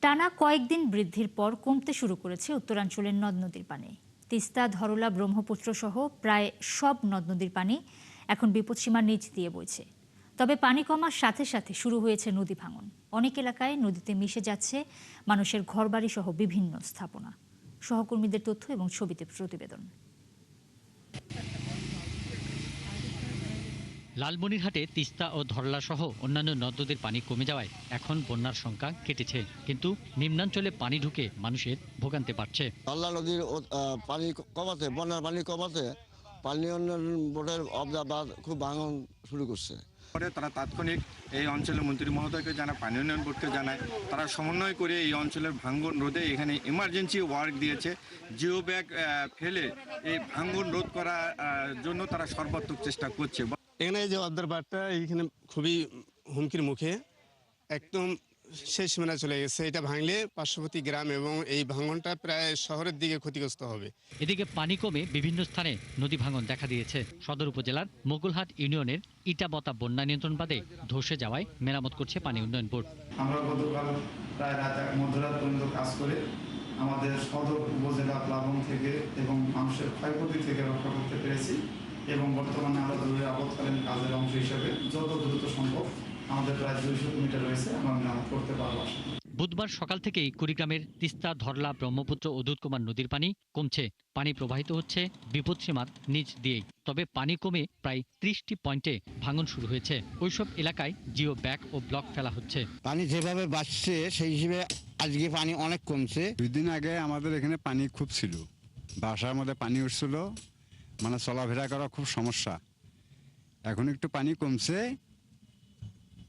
টানা কয়েকদিন বৃদ্ধির পর কমতে শুরু করেছে উত্তরাঞ্চলের নদ নদীর পানি। তিস্তা, ধরলা, ব্রহ্মপুত্র সহ প্রায় সব নদ নদীর পানি এখন বিপদসীমার নিচ দিয়ে বইছে। তবে পানি কমার সাথে সাথে শুরু হয়েছে নদী ভাঙন। অনেক এলাকায় নদীতে মিশে যাচ্ছে মানুষের ঘরবাড়ি সহ বিভিন্ন স্থাপনা। সহকর্মীদের তথ্য এবং ছবিতে প্রতিবেদন। লালমনিরহাটে তিস্তা ও ধরলা সহ অন্যান্য নদ নদীর পানি কমে যাওয়ায় এখন বন্যার শঙ্কা কেটেছে, কিন্তু নিম্নাঞ্চলে পানি ঢুকে মানুষের ভোগান্তি বাড়ছে। ধরলা নদীর পানি কমাতে, বন্যার পানি কমাতে পানি উন্নয়ন বোর্ডের অবজারভার খুব ভাঙন শুরু করছে। পরে তারা তাৎক্ষণিক এই অঞ্চলের মন্ত্রী মহোদয়কে জানায়, পানি উন্নয়ন বোর্ডকে জানায়। তারা সমন্বয় করে এই অঞ্চলের ভাঙ্গন রোধে এখানে ইমার্জেন্সি ওয়ার্ক দিয়েছে। জিও ব্যাগ ফেলে এই ভাঙ্গন রোধ করার জন্য তারা সর্বাত্মক চেষ্টা করছে। এখানে যে অবজারভারটা এইখানে খুবই হুমকির মুখে, একদম শেষ সীমানায় চলে গেছে। এটা ভাঙলে পার্শ্ববর্তী গ্রাম এবং এই ভাঙনটা প্রায় শহরের দিকে ক্ষতিগ্রস্ত হবে। এদিকে পানি কমে বিভিন্ন স্থানে নদী ভাঙন দেখা দিয়েছে। সদর উপজেলার মোগলহাট ইউনিয়নের ইটাবতা বন্যা নিয়ন্ত্রণ বাঁধে ধসে যাওয়ায় মেরামত করছে পানি উন্নয়ন বোর্ড। আমরা গতকাল প্রায় মধ্যরাত পর্যন্ত কাজ করে আমাদের সদর উপজেলা প্লাবন থেকে এবং মানুষের ক্ষয়ক্ষতি থেকে রক্ষা করতে পেরেছি, এবং বর্তমানে আমরা আপদকালীন কাজের অংশ হিসেবে যত দ্রুত সম্ভব আমাদের প্রায় 200 মিটার রয়েছে, আমরা মেরামত করতে পারবো। বুধবার সকাল থেকেই কুড়িগ্রামের তিস্তা, ধরলা, ব্রহ্মপুত্র ও দুধকুমার নদীর পানি কমছে। পানি প্রবাহিত হচ্ছে বিপদসীমার নিচ দিয়েই। তবে পানি কমে প্রায় 30টি পয়েন্টে ভাঙন শুরু হয়েছে। ওইসব এলাকায় জিও ব্যাগ ও ব্লক ফেলা হচ্ছে। পানি যেভাবে বাড়ছে সেই হিসেবে আজকে পানি অনেক কমছে। 2 দিন আগে আমাদের এখানে পানি খুব ছিল, বাসার মধ্যে পানি উঠছিল, মানে চলাফেরা করা খুব সমস্যা। এখন একটু পানি কমছে,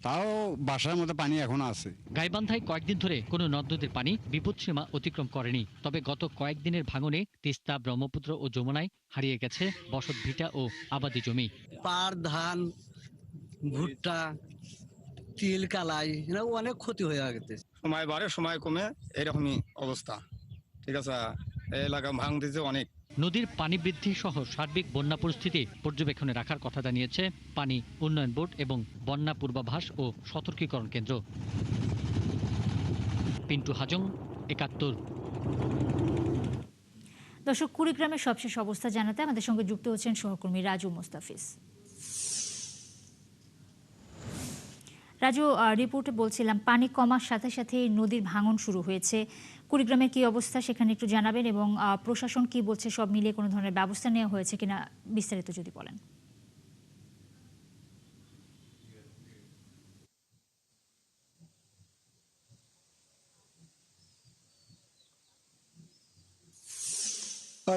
তাও বাসার মধ্যে পানি এখনো আছে। গাইবান্ধায় কয়েকদিন ধরে কোনো নদ নদীর পানি বিপদসীমা অতিক্রম করেনি। তবে গত কয়েকদিনের ভাঙনে তিস্তা, ব্রহ্মপুত্র ও যমুনায় হারিয়ে গেছে বসত ভিটা ও আবাদি জমি। পাট, ধান, ভুট্টা, তিল, কালাই, এরা অনেক ক্ষতি হয়ে গেছে। সময় বাড়ে সময় কমে, এরকমই অবস্থা। ঠিক আছে, এই এলাকা ভাঙতেছে অনেক। নদীর পানি বৃদ্ধি সহ সার্বিক বন্যা পরিস্থিতি পর্যবেক্ষণে রাখার কথা জানিয়েছে পানি উন্নয়ন বোর্ড এবং বন্যা পূর্বাভাস ও সতর্কীকরণ কেন্দ্র। পিন্টু হাজং, ৭১। দর্শক, কুড়িগ্রামের সবশেষ অবস্থা জানাতে আমাদের সঙ্গে যুক্ত হচ্ছেন সহকর্মী রাজু মোস্তাফিজ। রাজু, রিপোর্টে বলছিলাম পানি কমার সাথে সাথে নদীর ভাঙন শুরু হয়েছে। কুড়িগ্রামের কি অবস্থা সেখানে একটু জানাবেন, এবং প্রশাসন কি বলছে, সব মিলিয়ে কোনো ধরনের ব্যবস্থা নেওয়া হয়েছে কিনা বিস্তারিত যদি বলেন।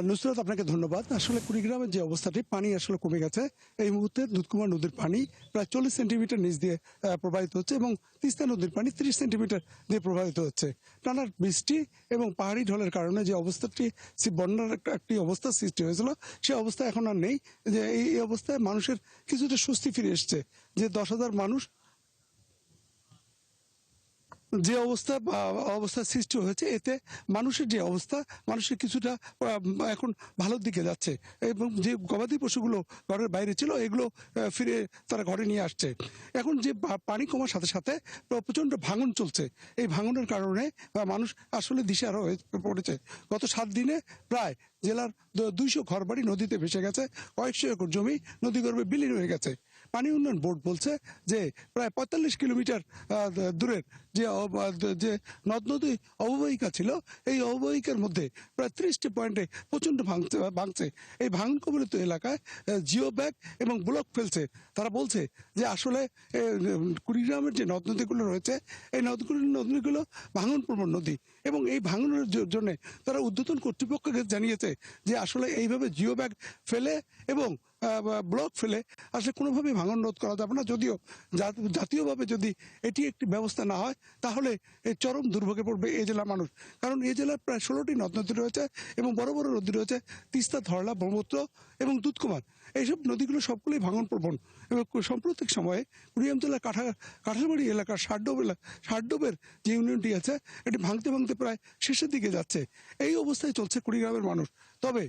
নুসরাত, আপনাকে ধন্যবাদ। আসলে কুড়িগ্রামের যে অবস্থাটি, পানি আসলে কমে গেছে। এই মুহূর্তে দুধকুমার নদীর পানি প্রায় 40 সেন্টিমিটার নিচ দিয়ে প্রবাহিত হচ্ছে, এবং তিস্তা নদীর পানি 30 সেন্টিমিটার দিয়ে প্রবাহিত হচ্ছে। টানার বৃষ্টি এবং পাহাড়ি ঢলের কারণে যে অবস্থাটি, বন্যার একটি অবস্থা সৃষ্টি হয়েছিল, সে অবস্থা এখন আর নেই। যে এই অবস্থায় মানুষের কিছুটা স্বস্তি ফিরে এসছে। যে 10,000 মানুষ যে অবস্থা সৃষ্টি হয়েছে, এতে মানুষের যে অবস্থা, মানুষের কিছুটা এখন ভালোর দিকে যাচ্ছে, এবং যে গবাদি পশুগুলো ঘরের বাইরে ছিল, এগুলো ফিরে তারা ঘরে নিয়ে আসছে। এখন যে পানি কমার সাথে সাথে প্রচণ্ড ভাঙন চলছে, এই ভাঙনের কারণে মানুষ আসলে দিশেহারা হয়ে পড়েছে। গত 7 দিনে প্রায় জেলার 200 ঘরবাড়ি নদীতে ভেসে গেছে, কয়েকশো একর জমি নদীগর্ভে বিলীন হয়ে গেছে। পানি উন্নয়ন বোর্ড বলছে যে প্রায় 45 কিলোমিটার দূরের যে নদ নদী অববাহিকা ছিল, এই অববাহিকার মধ্যে প্রায় 30টি পয়েন্টে প্রচণ্ড ভাঙছে। এই ভাঙন কবলিত এলাকায় জিও ব্যাগ এবং ব্লক ফেলছে। তারা বলছে যে আসলে কুড়িগ্রামের যে নদ নদীগুলো রয়েছে, এই নদীগুলো ভাঙন প্রবণ নদী, এবং এই ভাঙনের জন্য তারা ঊর্ধ্বতন কর্তৃপক্ষকে জানিয়েছে যে আসলে এইভাবে জিও ব্যাগ ফেলে এবং ব্লক ফেলে আসলে কোনোভাবেই ভাঙন রোধ করা যাবে না। যদিও জাতীয়ভাবে যদি এটি একটি ব্যবস্থা না হয়, তাহলে এই চরম দুর্ভোগে পড়বে এই জেলার মানুষ। কারণ এই জেলায় প্রায় 16টি নদ নদী রয়েছে, এবং বড় বড় নদী রয়েছে তিস্তা, ধরলা, ব্রহ্মপুত্র এবং দুধকুমার। এইসব নদীগুলো সবগুলোই ভাঙন প্রবণ, এবং সাম্প্রতিক সময়ে কুড়িগ্রাম জেলার কাঁঠালবাড়ি এলাকার ষাটডোবের যে ইউনিয়নটি আছে, এটি ভাঙতে ভাঙতে প্রায় শেষের দিকে যাচ্ছে। এই অবস্থায় চলছে কুড়িগ্রামের মানুষ। তবে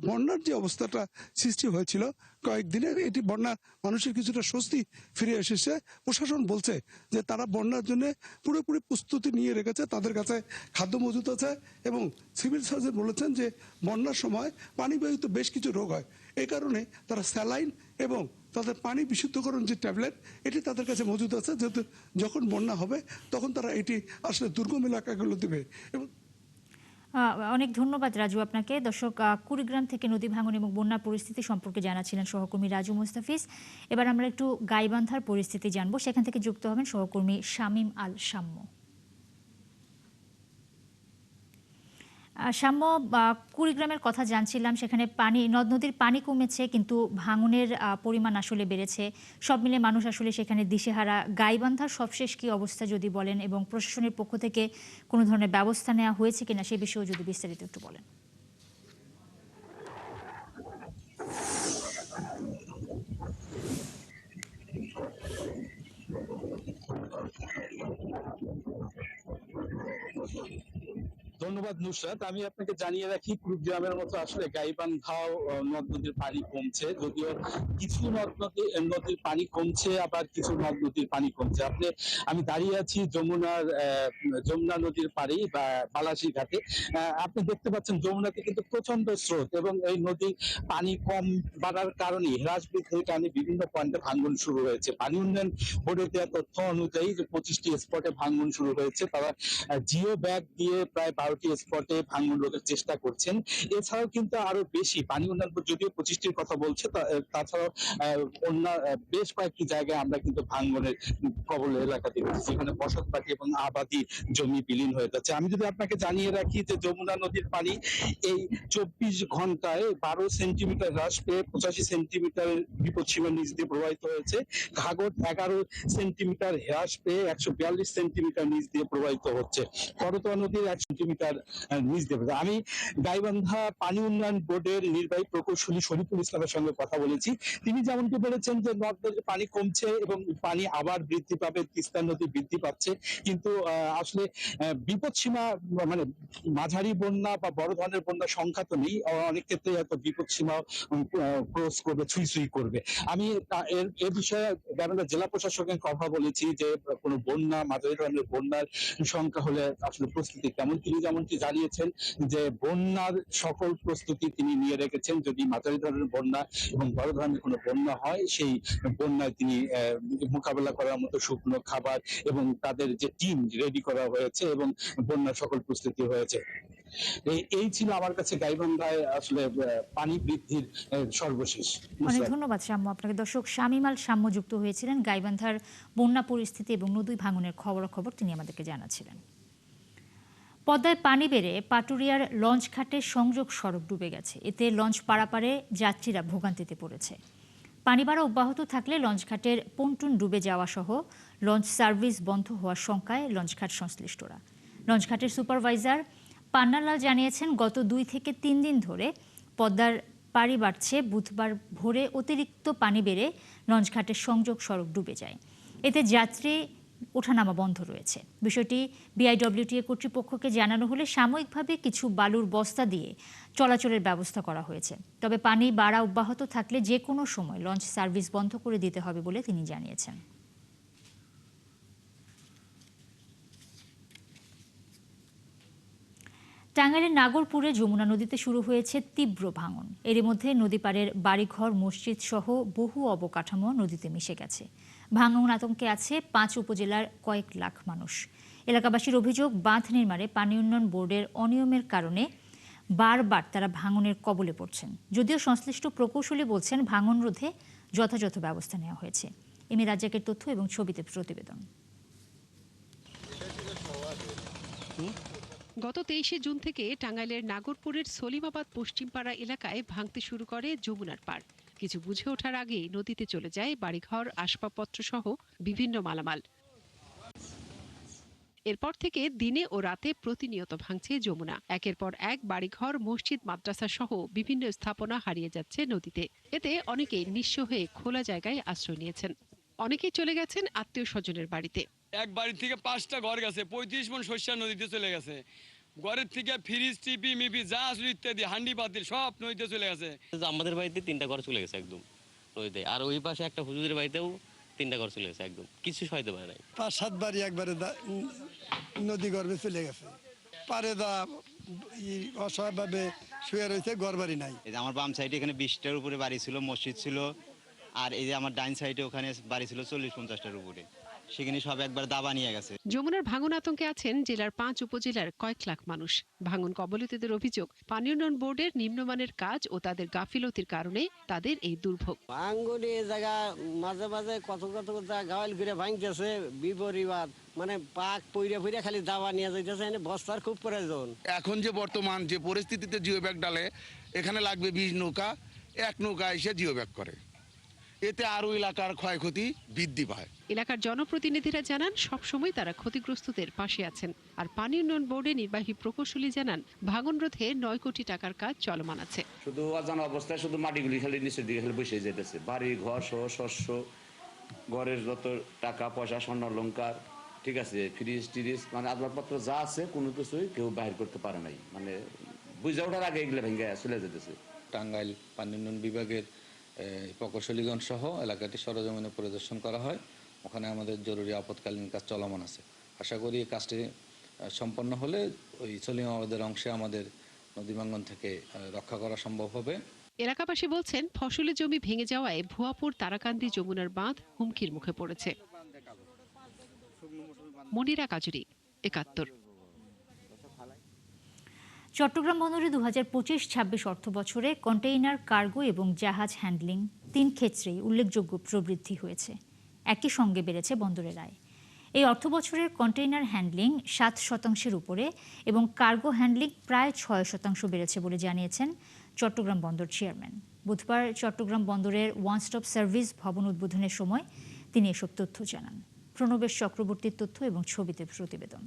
বন্যার যে অবস্থাটা সৃষ্টি হয়েছিল কয়েকদিনের, এটি বন্যা মানুষের কিছুটা স্বস্তি ফিরে এসেছে। প্রশাসন বলছে যে তারা বন্যার জন্য পুরোপুরি প্রস্তুতি নিয়ে রেখেছে, তাদের কাছে খাদ্য মজুত আছে এবং সিভিল সার্জন বলেছেন যে বন্যার সময় পানিবাহিত বেশ কিছু রোগ হয়, এই কারণে তারা স্যালাইন এবং তাদের পানি বিশুদ্ধকরণ যে ট্যাবলেট এটি তাদের কাছে মজুদ আছে, যেহেতু যখন বন্যা হবে তখন তারা এটি আসলে দুর্গম এলাকাগুলো দেবে। এবং অনেক ধন্যবাদ রাজু আপনাকে। দর্শক, কুড়িগ্রাম থেকে নদী ভাঙন এবং বন্যার পরিস্থিতি সম্পর্কে জানাচ্ছিলেন সহকর্মী রাজু মুস্তাফিজ। এবার আমরা একটু গাইবান্ধার পরিস্থিতি জানবো, সেখান থেকে যুক্ত হবেন সহকর্মী শামীম আল সাম্য। সাম্য, কুড়িগ্রামের কথা জানছিলাম, সেখানে নদ নদীর পানি কমেছে কিন্তু ভাঙনের পরিমাণ আসলে বেড়েছে। সব মিলে মানুষ আসলে সেখানে দিশেহারা। গাইবান্ধার সবশেষ কি অবস্থা যদি বলেন, এবং প্রশাসনের পক্ষ থেকে কোনো ধরনের ব্যবস্থা নেওয়া হয়েছে কিনা সে বিষয়েও যদি বিস্তারিত একটু বলেন। ধন্যবাদ নুসরাত। আমি আপনাকে জানিয়ে রাখি, কুড়িগ্রামের মতো আসলে গাইবান্ধাও নদ নদীর পানি কমছে, যদিও কিছু নদীর পানি কমছে, আবার কিছু নদ নদীর পানি কমছে। আমি দাঁড়িয়ে আছি যমুনা নদীর পাড়ে বা বালাসী ঘাটে। আপনি দেখতে পাচ্ছেন যমুনাতে কিন্তু প্রচন্ড স্রোত, এবং এই নদীর পানি কম বাড়ার কারণে, হ্রাস বৃদ্ধির কারণে বিভিন্ন পয়েন্টে ভাঙন শুরু হয়েছে। পানি উন্নয়ন বোর্ডের দেওয়া তথ্য অনুযায়ী যে 25টি স্পটে ভাঙন শুরু হয়েছে। তারা জিও ব্যাগ দিয়ে প্রায় 12টি স্পটে ভাঙন রোধের চেষ্টা করছেন। এছাড়াও কিন্তু আরো বেশি, পানি উন্নয়ন বোর্ড যদিও 25টির কথা বলছে, তাছাড়াও অন্য বেশ কয়েকটি জায়গায় আমরা কিন্তু ভাঙনের কবল এলাকা দেখেছি, যেখানে বসতবাড়ি এবং আবাদি জমি বিলীন হয়ে যাচ্ছে। আমি যদি আপনাকে জানিয়ে রাখি যে যমুনা নদীর পানি এই 24 ঘন্টায় 12 সেন্টিমিটার হ্রাস পেয়ে 85 সেন্টিমিটার বিপদসীমার নিচ দিয়ে প্রবাহিত হয়েছে। ঘাঘট 11 সেন্টিমিটার হ্রাস পেয়ে 142 সেন্টিমিটার নিচ দিয়ে প্রবাহিত হচ্ছে। করতোয়া নদীর 1 সেন্টিমিটার নিচ দিয়ে। আমি গাইবান্ধা পানি উন্নয়ন বোর্ডের নির্বাহী প্রকৌশলী শরীফুল ইসলামের সঙ্গে কথা বলেছি। তিনি যেমনটি বলেছেন যে নদ নদীর পানি কমছে এবং পানি আবার বৃদ্ধি পাবে, তিস্তা নদী বৃদ্ধি পাচ্ছে, কিন্তু আসলে বিপদসীমা, মানে মাঝারি বন্যা বা বড় ধরনের বন্যা সংখ্যা তো নেই, অনেক ক্ষেত্রে হয়তো বিপদসীমা ক্রস করবে, ছুঁই করবে। আমি এ বিষয়ে গাইবান্ধা জেলা প্রশাসকের কথা বলেছি যে কোনো বন্যা, মাঝারি ধরনের বন্যার সংখ্যা হলে আসলে প্রস্তুতি কেমন। তিনি যেমনটি জানিয়েছেন যে বন্যার সকল প্রস্তুতি তিনি নিয়ে রেখেছেন, যদি মাঝারি ধরনের বন্যা এবং বড় ধরনের কোনো বন্যা হয়, সেই বন্যায় তিনি মোকাবেলা করার মতো শুকনো খাবার এবং তাদের যে টিম রেডি করা হয়েছে এবং বন্যার সকল প্রস্তুতি হয়েছে। এই ছিল আমার কাছে গাইবান্ধায় আসলে পানি বৃদ্ধির সর্বশেষ। অনেক ধন্যবাদ সাম্য আপনাকে। দর্শক, শামীম আল সাম্য যুক্ত হয়েছিলেন গাইবান্ধার বন্যা পরিস্থিতি এবং নদী ভাঙনের খবরাখবর তিনি আমাদেরকে জানাচ্ছিলেন। পদ্মায় পানি বেড়ে পাটুরিয়ার লঞ্চ ঘাটে সংযোগ সড়ক ডুবে গেছে। এতে লঞ্চ পারাপারে যাত্রীরা ভোগান্তিতে পড়েছে। পানি বাড়া অব্যাহত থাকলে লঞ্চঘাটের পন্টুন ডুবে যাওয়া সহ লঞ্চ সার্ভিস বন্ধ হওয়ার শঙ্কায় লঞ্চঘাট সংশ্লিষ্টরা। লঞ্চঘাটের সুপারভাইজার পান্নালাল জানিয়েছেন, গত 2 থেকে 3 দিন ধরে পদ্মার পাড়ি বাড়ছে। বুধবার ভোরে অতিরিক্ত পানি বেড়ে লঞ্চঘাটের সংযোগ সড়ক ডুবে যায়। এতে যাত্রী ওঠানামা বন্ধ রয়েছে। বিষয়টি বিআইডব্লিউটিএ কর্তৃপক্ষকে জানানো হলে সাময়িকভাবে কিছু বালুর বস্তা দিয়ে চলাচলের ব্যবস্থা করা হয়েছে। তবে পানি বাড়া অব্যাহত থাকলে যে কোনো সময় লঞ্চ সার্ভিস বন্ধ করে দিতে হবে বলে তিনি জানিয়েছেন। টাঙ্গাইলের নাগরপুরে যমুনা নদীতে শুরু হয়েছে তীব্র ভাঙন। এর মধ্যে নদীপাড়ের বাড়িঘর, মসজিদ সহ বহু অবকাঠামো নদীতে মিশে গেছে। ভাঙন আতঙ্কে আছে 5 উপজেলার কয়েক লাখ মানুষ। এলাকাবাসীর অভিযোগ, বাঁধ নির্মাণে পানি উন্নয়ন বোর্ডের অনিয়মের কারণে বারবার তারা ভাঙনের কবলে পড়ছেন। যদিও সংশ্লিষ্ট প্রকৌশলী বলছেন ভাঙন রোধে যথাযথ ব্যবস্থা নেওয়া হয়েছে। এমি রাজ্জাকের তথ্য এবং ছবিতে প্রতিবেদন। গত 23শে জুন থেকে টাঙ্গাইলের নাগরপুরের সলিমাবাদ পশ্চিমপাড়া এলাকায় ভাঙতে শুরু করে যমুনার পাড়। কিছু বুঝে ওঠার আগেই নদীতে চলে যায় বাড়িঘর, আসবাবপত্র সহ বিভিন্ন মালামাল। এরপর থেকে দিনে ও রাতে প্রতিনিয়ত ভাঙছে যমুনা। একের পর এক বাড়িঘর, মসজিদ, মাদ্রাসা সহ বিভিন্ন স্থাপনা হারিয়ে যাচ্ছে নদীতে। এতে অনেকেই নিঃস্ব হয়ে খোলা জায়গায় আশ্রয় নিয়েছেন। অনেকেই চলে গেছেন আত্মীয় স্বজনের বাড়িতে। এক বাড়ি থেকে 5টা ঘর গেছে, 35 মণ শস্য নদীতে চলে গেছে। ঘরের থেকে ফ্রিজ টিপি মিপি যা আসলে ইত্যাদি হান্ডি পাতিল সব নদীতে চলে গেছে। আমাদের বাড়িতে 3টা ঘর চলে গেছে একদম নদীতে, আর ওই পাশে একটা হুজুরের বাড়িতেও 3টা ঘর চলে গেছে, একদম কিছু সহায়তা পায় নাই। 5-7 বাড়ি একবারে নদী গর্ভে চলে গেছে, পারে দা অসহায়ভাবে শুয়ে রয়েছে, ঘর বাড়ি নাই। আমার বাম সাইডে এখানে 20টার উপরে বাড়ি ছিল, মসজিদ ছিল, আর এই যে আমার ডাইন সাইডে ওখানে বাড়ি ছিল 40-50টার উপরে, সেখানে সব একবার দাবা নিয়ে গেছে। যমুনার ভাঙন আতঙ্কে আছেন জেলার 5 উপজেলার কয়েক লাখ মানুষ। ভাঙন কবলিতদের অভিযোগ, পানি উন্নয়ন বোর্ডের নিম্নমানের কাজ ও তাদের গাফিলতির কারণে তাদের এই দুর্ভোগ। ভাঙ্গনে জায়গা মাঝে মাঝে কত গাওয়াল ঘুরে ভাঙতেছে, বিপরিবাদ মানে পাক পইরা পইরা খালি দাবা নিয়ে যাইতেছে, বস্তার খুব প্রয়োজন। এখন যে বর্তমান যে পরিস্থিতিতে জিও ব্যাগ ডালে, এখানে লাগবে 20 নৌকা, 1 নৌকা এসে জিও ব্যাগ করে, এতে আরো এলাকার ক্ষয়ক্ষতি বৃদ্ধি পায়। এলাকার জনপ্রতিনিধিরা জানান সবসময় তারা ক্ষতিগ্রস্তদের পাশে আছেন। আর পানি উন্নয়ন বোর্ডের নির্বাহী প্রকৌশলী জানান ভাঙন রোধে 9 কোটি টাকার কাজ চলমান আছে। শুধু অজানা অবস্থায় শুধু মাটিগুলি খালি নিচের দিকে খালি বসে যেতেছে, বাড়ি ঘর সহ শস্য, ঘরের যত টাকা পয়সা, স্বর্ণ অলংকার, ঠিক আছে, ফ্রিজ টিরিজ, মানে আসবাবপত্র যা আছে কোনো কিছুই কেউ বাহির করতে পারে নাই, মানে বুঝে ওঠার আগে এগুলো ভেঙে চলে যেতেছে। টাঙ্গাইল পানি উন্নয়ন বিভাগের প্রকৌশলীগণ সহ এলাকাটি সরজমিনে পরিদর্শন করা হয়। ওখানে আমাদের জরুরি আপৎকালীন কাজ চলমান আছে। আশা করি এই কাজটি সম্পন্ন হলে ওই সলিমাবাদের অংশে আমাদের নদী ভাঙ্গন থেকে রক্ষা করা সম্ভব হবে। এলাকাবাসী বলছেন ফসলের জমি ভেঙে যাওয়ায় ভুয়াপুর তারাকান্দি যমুনার বাঁধ হুমকির মুখে পড়েছে। মনিরা কাজুরি, ৭১। চট্টগ্রাম বন্দরে 2025-26 অর্থ বছরে কন্টেইনার, কার্গো এবং জাহাজ হ্যান্ডলিং 3 ক্ষেত্রেই উল্লেখযোগ্য প্রবৃদ্ধি হয়েছে। একই সঙ্গে বেড়েছে বন্দরের আয়। এই অর্থ বছরের কন্টেইনার হ্যান্ডলিং 7% উপরে এবং কার্গো হ্যান্ডলিং প্রায় 6% বেড়েছে বলে জানিয়েছেন চট্টগ্রাম বন্দর চেয়ারম্যান। বুধবার চট্টগ্রাম বন্দরের ওয়ান স্টপ সার্ভিস ভবন উদ্বোধনের সময় তিনি এসব তথ্য জানান। প্রণবেশ চক্রবর্তীর তথ্য এবং ছবিতে প্রতিবেদন।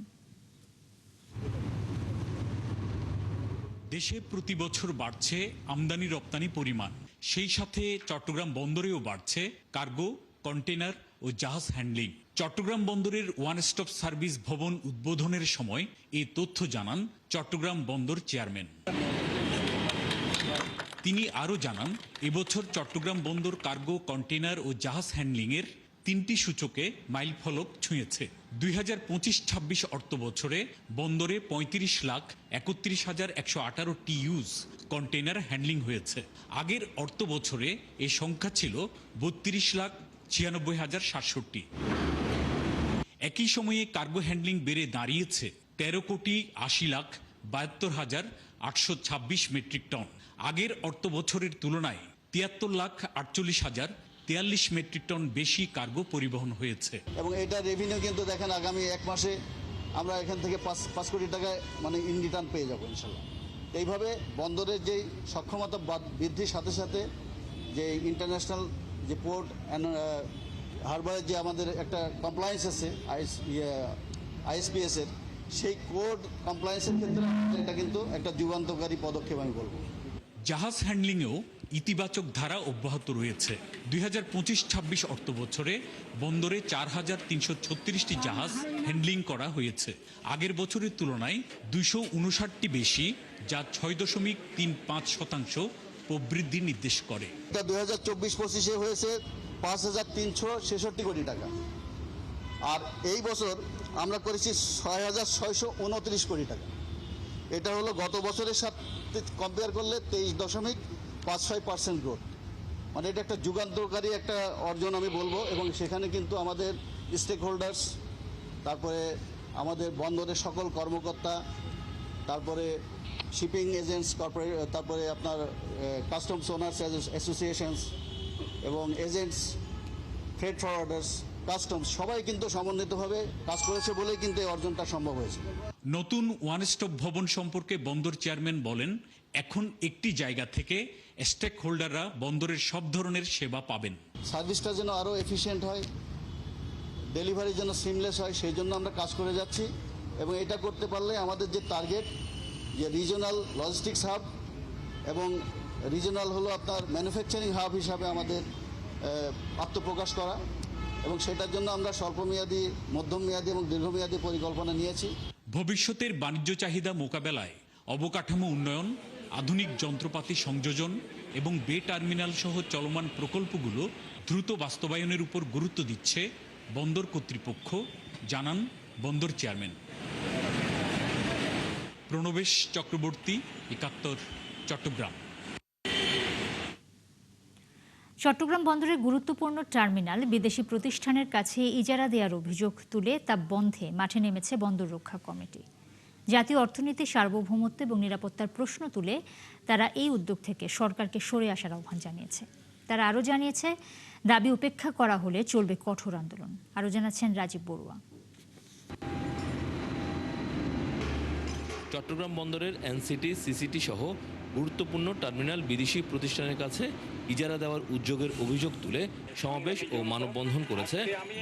দেশে প্রতি বছর বাড়ছে আমদানি রপ্তানি পরিমাণ, সেই সাথে চট্টগ্রাম বন্দরেও বাড়ছে কার্গো, কন্টেইনার ও জাহাজ হ্যান্ডলিং। চট্টগ্রাম বন্দরের ওয়ান স্টপ সার্ভিস ভবন উদ্বোধনের সময় এই তথ্য জানান চট্টগ্রাম বন্দর চেয়ারম্যান। তিনি আরও জানান, এবছর চট্টগ্রাম বন্দর কার্গো, কন্টেইনার ও জাহাজ হ্যান্ডলিংয়ের 3টি সূচকে মাইল ফলক ছুঁয়েছে। 2025-26 অর্থ বছরে বন্দরে 35,31,118 TEUs কন্টেইনার হ্যান্ডলিং হয়েছে। আগের অর্থ বছরে এই সংখ্যা ছিল 32,96,760। একই সময়ে কার্গো হ্যান্ডলিং বেড়ে দাঁড়িয়েছে 13,80,72,826 মেট্রিক টন। আগের অর্থ বছরের তুলনায় 73,48,043 মেট্রিক টন বেশি কার্গো পরিবহন হয়েছে। এবং এটা রেভিনিউ কিন্তু দেখেন আগামী 1 মাসে আমরা এখান থেকে 5 কোটি টাকায় মানে ইন রিটার্ন পেয়ে যাবো ইনশাল্লাহ। এইভাবে বন্দরের যেই সক্ষমতা বৃদ্ধির সাথে সাথে যে ইন্টারন্যাশনাল যে পোর্ট অ্যান্ড হারবারের যে আমাদের একটা কমপ্লায়েন্স আছে ISPS-এর, সেই কোড কমপ্লায়েন্সের ক্ষেত্রে এটা কিন্তু একটা যুগান্তকারী পদক্ষেপ আমি বলবো। জাহাজ হ্যান্ডলিংয়েও ইতিবাচক ধারা অব্যাহত রয়েছে। 2025-26 অর্থ বছরে বন্দরে 4,336টি জাহাজ হ্যান্ডলিং করা হয়েছে। আগের বছরের তুলনায় 259টি বেশি, যা 6.35% প্রবৃদ্ধি নির্দেশ করে। 2024-25-এ হয়েছে 5,366 কোটি টাকা, আর এই বছর আমরা করেছি 6,629 কোটি টাকা। এটা হলো গত বছরের সাথে কম্পেয়ার করলে 23.56% গ্রোথ। মানে এটা একটা যুগান্তকারী একটা অর্জন আমি বলবো। এবং সেখানে কিন্তু আমাদের স্টেক হোল্ডার্স, তারপরে আমাদের বন্দরের সকল কর্মকর্তা, তারপরে শিপিং এজেন্টস কর্পোরেট, তারপরে আপনার কাস্টমস ওনার্স অ্যাসোসিয়েশনস এবং এজেন্টস, ফ্রেট ফরওয়ার্ডার্স, কাস্টমস সবাই কিন্তু সমন্বিতভাবে কাজ করেছে বলেই কিন্তু এই অর্জনটা সম্ভব হয়েছে। নতুন ওয়ান স্টপ ভবন সম্পর্কে বন্দর চেয়ারম্যান বলেন, এখন একটি জায়গা থেকে স্টেক হোল্ডাররা বন্দরের সব ধরনের সেবা পাবেন। সার্ভিসটা যেন আরও এফিশিয়েন্ট হয়, ডেলিভারি যেন সিমলেস হয়, সেই জন্য আমরা কাজ করে যাচ্ছি। এবং এটা করতে পারলে আমাদের যে টার্গেট, যে রিজনাল লজিস্টিক্স হাব এবং রিজনাল হলো আপনার ম্যানুফ্যাকচারিং হাব হিসাবে আমাদের আত্মপ্রকাশ করা, এবং সেটার জন্য আমরা স্বল্পমেয়াদী, মধ্যমমেয়াদী এবং দীর্ঘমেয়াদী পরিকল্পনা নিয়েছি। ভবিষ্যতের বাণিজ্য চাহিদা মোকাবেলায় অবকাঠামো উন্নয়ন, আধুনিক যন্ত্রপাতি সংযোজন এবং বে টার্মিনাল সহ চলমান প্রকল্পগুলো দ্রুত বাস্তবায়নের উপর গুরুত্ব দিচ্ছে বন্দর কর্তৃপক্ষ, জানান বন্দর চেয়ারম্যান। প্রণবেশ চক্রবর্তী, ৭১, চট্টগ্রাম। চট্টগ্রাম বন্দরের গুরুত্বপূর্ণ টার্মিনাল বিদেশি প্রতিষ্ঠানের কাছে ইজারা দেওয়ার অভিযোগ তুলে তা বন্ধে মাঠে নেমেছে বন্দর রক্ষা কমিটি। জাতীয় অর্থনীতির সার্বভৌমত্ব এবং নিরাপত্তার প্রশ্ন তুলে তারা এই উদ্যোগ থেকে সরকারকে সরে আসার আহ্বান জানিয়েছে। তারা আরও জানিয়েছে, দাবি উপেক্ষা করা হলে চলবে কঠোর আন্দোলন। আরও জানাচ্ছেন রাজীব বড়ুয়া। চট্টগ্রাম বন্দরের এনসিটি, সিসিটি সহ গুরুত্বপূর্ণ টার্মিনাল বিদেশি প্রতিষ্ঠানের কাছে ইজারা দেওয়ার উদ্যোগের অভিযোগ তুলে সমাবেশ ও মানববন্ধন করেছে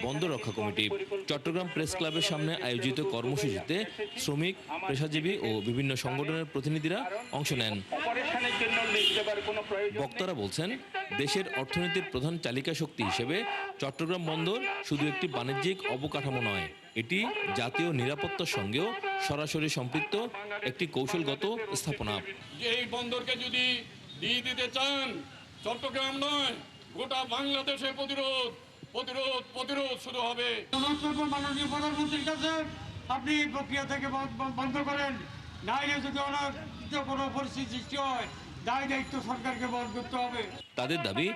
বন্দর রক্ষা কমিটি। চট্টগ্রাম প্রেস ক্লাবের সামনে আয়োজিত কর্মসূচিতে শ্রমিক, পেশাজীবী ও বিভিন্ন সংগঠনের প্রতিনিধিরা অংশ নেন। বক্তারা বলছেন, দেশের অর্থনীতির প্রধান চালিকা শক্তি হিসেবে চট্টগ্রাম বন্দর শুধু একটি বাণিজ্যিক অবকাঠামো নয়, এটি জাতীয় নিরাপত্তার সঙ্গেও সরাসরি সম্পৃক্ত একটি কৌশলগত স্থাপনা। এই বন্দরকে যদি দিয়ে দিতে চান, চট্টগ্রাম নয় গোটা বাংলাদেশে প্রতিরোধ প্রতিরোধ প্রতিরোধ শুরু হবে। মাননীয় প্রধানমন্ত্রীর কাছে আপনি প্রক্রিয়া থেকে বন্ধ করেন, নাইলে যদি কোনো পরিস্থিতি সৃষ্টি হয় দায় দায়িত্ব সরকারকে বহন করতে হবে। তাদের দাবি,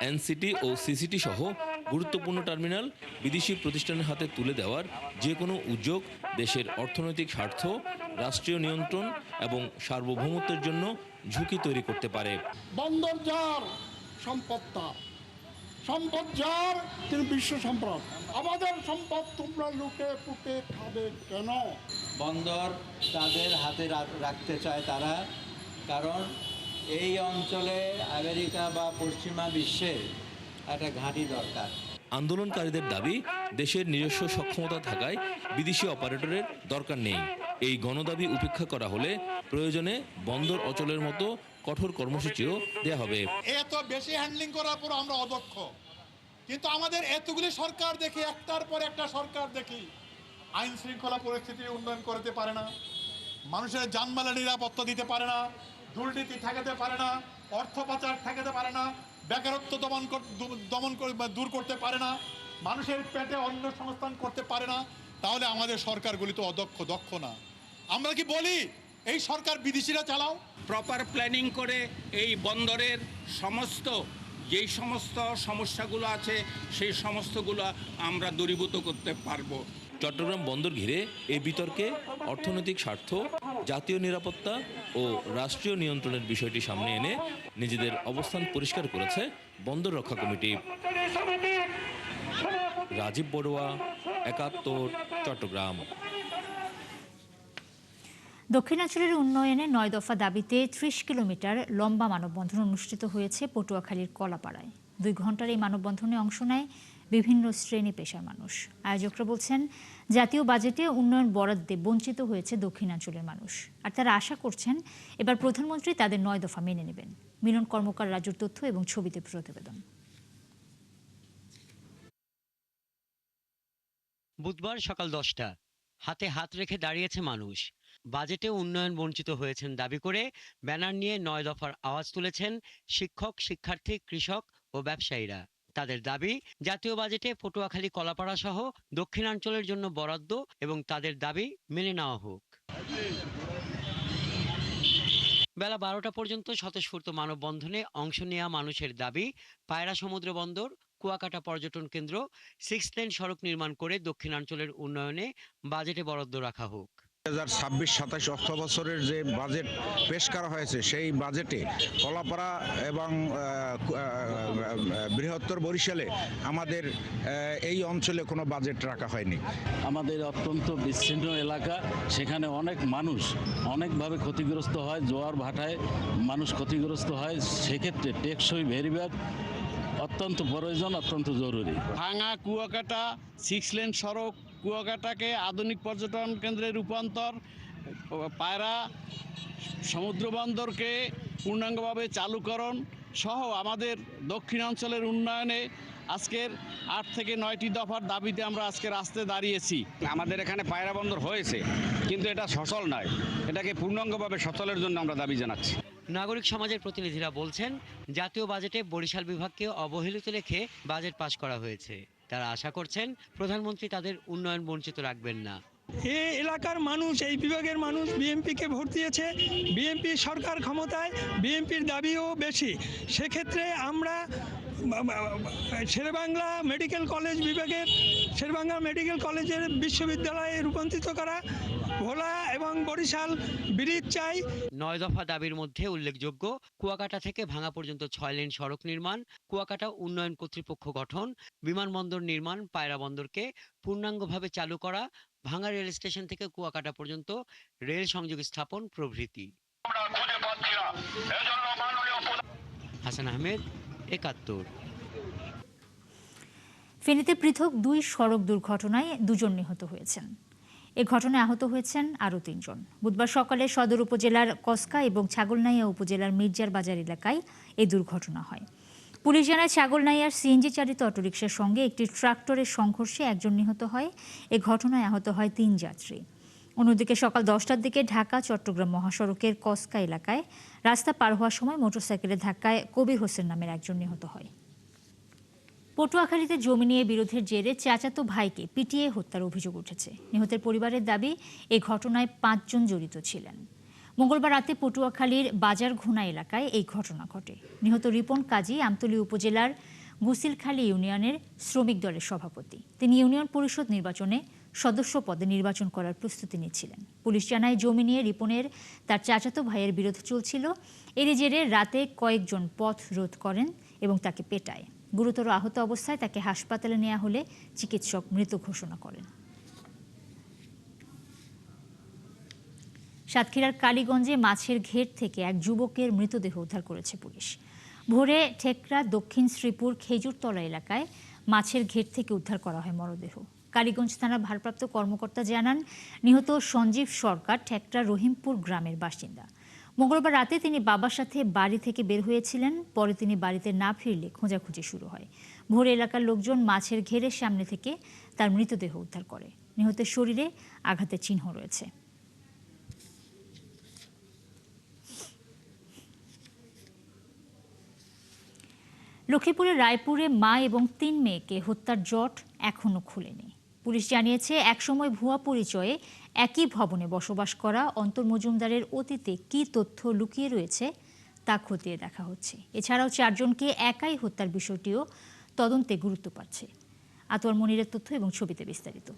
এনসিটি ও সিসিটি সহ গুরুত্বপূর্ণ টার্মিনাল বিদেশি প্রতিষ্ঠানের হাতে তুলে দেওয়ার যে কোনো উদ্যোগ দেশের অর্থনৈতিক স্বার্থ, রাষ্ট্রীয় নিয়ন্ত্রণ এবং সার্বভৌমত্বের জন্য ঝুঁকি তৈরি করতে পারে। বন্দর যার সম্পদ যার, তিনি বিশ্ব সম্পদ। আমাদের সম্পদ তোমরা লুটে পুটে খাবে কেন? বন্দর তাদের হাতে রাখতে চায় তারা, কারণ এই অঞ্চলে আমেরিকা বা পশ্চিমা বিশ্বে একটা ঘাঁটি দরকার। আন্দোলনকারীদের দাবি, দেশের নিজস্ব সক্ষমতা থাকায় বিদেশি অপারেটরের দরকার নেই। এই গণদাবি উপেক্ষা করা হলে প্রয়োজনে বন্দর অচলের মতো কঠোর কর্মসূচিও দেয়া হবে। এত বেশি হ্যান্ডলিং করার পর আমরা অদক্ষ, কিন্তু আমাদের এতগুলি সরকার দেখি, একটার পর একটা সরকার দেখি আইন শৃঙ্খলা পরিস্থিতির উন্নয়ন করতে পারে না, মানুষের জানমালের নিরাপত্তা দিতে পারে না, দুর্নীতি ঠেকাতে পারে না, অর্থ পাচার ঠেকাতে পারে না, বেকারত্ব দমন দূর করতে পারে না, মানুষের পেটে অন্ন সংস্থান করতে পারে না। তাহলে আমাদের সরকারগুলি তো দক্ষ না। আমরা কি বলি এই সরকার বিদেশিরা চালাও? প্রপার প্ল্যানিং করে এই বন্দরের যেই সমস্ত সমস্যাগুলো আছে সেই সমস্তগুলো আমরা দূরীভূত করতে পারবো। চট্টগ্রাম বন্দর ঘিরে এই বিতর্কে অর্থনৈতিক স্বার্থ, জাতীয় নিরাপত্তা ও রাষ্ট্রীয় নিয়ন্ত্রণের বিষয়টি সামনে এনে নিজেদের অবস্থান পরিষ্কার করেছে বন্দর রক্ষা কমিটি। রাজীব বড়ুয়া, ৭১, চট্টগ্রাম। দক্ষিণাঞ্চলের উন্নয়নে ৯ দফা দাবিতে ৩০ কিলোমিটার লম্বা মানববন্ধন অনুষ্ঠিত হয়েছে পটুয়াখালীর কলাপাড়ায়। ২ ঘন্টার এই মানববন্ধনে অংশ নেয় বিভিন্ন শ্রেণী পেশার মানুষ। আয়োজকরা বলছেন, জাতীয় বাজেটে উন্নয়ন বরাদ্দে বঞ্চিত হয়েছে দক্ষিণাঞ্চলের মানুষ, আর তারা আশা করছেন এবার প্রধানমন্ত্রী তাদের ৯ দফা মেনে নেবেন। মিলন কর্মকার রাজুর তথ্য এবং ছবিতে প্রতিবেদন। বুধবার সকাল 10টা, হাতে হাত রেখে দাঁড়িয়েছে মানুষ। বাজেটে উন্নয়ন বঞ্চিত হয়েছেন দাবি করে ব্যানার নিয়ে ৯ দফার আওয়াজ তুলেছেন শিক্ষক, শিক্ষার্থী, কৃষক ও ব্যবসায়ীরা। তাদের দাবি, জাতীয় বাজেটে পটুয়াখালী, কলাপাড়া সহ দক্ষিণাঞ্চলের জন্য বরাদ্দ এবং তাদের দাবি মেনে নেওয়া হোক। বেলা 12টা পর্যন্ত স্বতঃস্ফূর্ত মানববন্ধনে অংশ নেওয়া মানুষের দাবি, পায়রা সমুদ্র বন্দর, কুয়াকাটা পর্যটন কেন্দ্র, 6 লেন সড়ক নির্মাণ করে দক্ষিণাঞ্চলের উন্নয়নে বাজেটে বরাদ্দ রাখা হোক। 2026-27 অর্থ বছরের যে বাজেট পেশ করা হয়েছে সেই বাজেটে কলাপাড়া এবং বৃহত্তর বরিশালে আমাদের এই অঞ্চলে কোনো বাজেট রাখা হয়নি। আমাদের অত্যন্ত বিচ্ছিন্ন এলাকা, সেখানে অনেক মানুষ অনেকভাবে ক্ষতিগ্রস্ত হয়, জোয়ার ভাটায় মানুষ ক্ষতিগ্রস্ত হয়। সেক্ষেত্রে টেকসই ভেরিব্যাগ অত্যন্ত প্রয়োজন, অত্যন্ত জরুরি। ভাঙা কুয়াকাটা 6 লেন সড়ক, কুয়াকাটাকে আধুনিক পর্যটন কেন্দ্রে রূপান্তর, পায়রা সমুদ্র বন্দরকে পূর্ণাঙ্গভাবে চালুকরণ সহ আমাদের দক্ষিণাঞ্চলের উন্নয়নে আজকের 8 থেকে 9টি দফার দাবিতে আমরা আজকে রাস্তায় দাঁড়িয়েছি। আমাদের এখানে পায়রা বন্দর হয়েছে, কিন্তু এটা সচল নয়। এটাকে পূর্ণাঙ্গভাবে সচলের জন্য আমরা দাবি জানাচ্ছি। নাগরিক সমাজের প্রতিনিধিরা বলছেন, জাতীয় বাজেটে বরিশাল বিভাগকে অবহেলিত রেখে বাজেট পাস করা হয়েছে। তারা আশা করছেন প্রধানমন্ত্রী তাদের উন্নয়ন বঞ্চিত রাখবেন না। এই এলাকার মানুষ, এই বিভাগের মানুষ বিএনপিকে ভোট দিয়েছে। বিএনপি সরকার ক্ষমতায়, বিএনপির দাবিও বেশি। সেক্ষেত্রে আমরা শেরেবাংলা মেডিকেল কলেজ বিভাগের শেরেবাংলা মেডিকেল কলেজের বিশ্ববিদ্যালয়ে রূপান্তরিত করা, ভোলা এবং বরিশাল ব্রিজ চাই। 9 দফা দাবির মধ্যে উল্লেখযোগ্য কুয়াকাটা থেকে ভাঙা পর্যন্ত 6 লেন সড়ক নির্মাণ, কুয়াকাটা উন্নয়ন কর্তৃপক্ষ গঠন, বিমানবন্দর নির্মাণ, পায়রা বন্দরকে পূর্ণাঙ্গভাবে চালু করা, ভাঙা রেল স্টেশন থেকে কুয়াকাটা পর্যন্ত রেল সংযোগ স্থাপন প্রভৃতি। হাসান আহমেদ, 71। ফেনীতে পৃথক 2 সড়ক দুর্ঘটনায় 2 জন নিহত হয়েছেন। এ ঘটনায় আহত হয়েছেন আরও 3 জন। বুধবার সকালে সদর উপজেলার কসকা এবং ছাগলনাইয়া উপজেলার মির্জার বাজার এলাকায় এই দুর্ঘটনা হয়। পুলিশ জানায়, ছাগলনাইয়ার সিএনজি চালিত অটোরিকশার সঙ্গে একটি ট্রাক্টরের সংঘর্ষে 1 জন নিহত হয়। এ ঘটনায় আহত হয় 3 যাত্রী। অন্যদিকে সকাল 10টার দিকে ঢাকা চট্টগ্রাম মহাসড়কের কসকা এলাকায় রাস্তা পার হওয়ার সময় মোটরসাইকেলের ধাক্কায় কবির হোসেন নামের 1 জন নিহত হয়। পটুয়াখালীতে জমি নিয়ে বিরোধের জেরে চাচাতো ভাইকে পিটিয়ে হত্যার অভিযোগ উঠেছে। নিহতের পরিবারের দাবি, এই ঘটনায় 5 জন জড়িত ছিলেন। মঙ্গলবার রাতে পটুয়াখালীর বাজার ঘোনা এলাকায় এই ঘটনা ঘটে। নিহত রিপন কাজী আমতলী উপজেলার গুসিলখালী ইউনিয়নের শ্রমিক দলের সভাপতি। তিনি ইউনিয়ন পরিষদ নির্বাচনে সদস্য পদে নির্বাচন করার প্রস্তুতি নিচ্ছিলেন। পুলিশ জানায়, জমি নিয়ে রিপনের তার চাচাতো ভাইয়ের বিরোধ চলছিল। এর জেরে রাতে কয়েকজন পথ রোধ করেন এবং তাকে পেটায়। গুরুতর আহত অবস্থায় তাকে হাসপাতালে নেওয়া হলে চিকিৎসক মৃত ঘোষণা করেন। সাতক্ষীরার কালীগঞ্জে মাছের ঘের থেকে 1 যুবকের মৃতদেহ উদ্ধার করেছে পুলিশ। ভোরে ঠেকরা দক্ষিণ শ্রীপুর খেজুরতলা এলাকায় মাছের ঘের থেকে উদ্ধার করা হয় মরদেহ। কালীগঞ্জ থানার ভারপ্রাপ্ত কর্মকর্তা জানান, নিহত সঞ্জীব সরকার ঠেকরা রহিমপুর গ্রামের বাসিন্দা। মঙ্গলবার রাতে তিনি বাবার সাথে বাড়ি থেকে বের হয়েছিলেন। পরে তিনি বাড়িতে না ফিরলে খোঁজাখুঁজি শুরু হয়। ভোরে এলাকার লোকজন মাছের ঘেরের সামনে থেকে তার মৃতদেহ উদ্ধার করে। নিহতের শরীরে আঘাতের চিহ্ন রয়েছে। লক্ষ্মীপুরের রায়পুরে মা এবং 3 মেয়েকে হত্যার জট এখনো খুলেনি। পুলিশ জানিয়েছে, একসময় ভুয়া পরিচয়ে একই ভবনে বসবাস করা অন্তর মজুমদারের অতীতে কী তথ্য লুকিয়ে রয়েছে তা খতিয়ে দেখা হচ্ছে। এছাড়াও 4 জনকে একাই হত্যার বিষয়টিও তদন্তে গুরুত্ব পাচ্ছে। আতোয়ার মনিরের তথ্য এবং ছবিতে বিস্তারিত।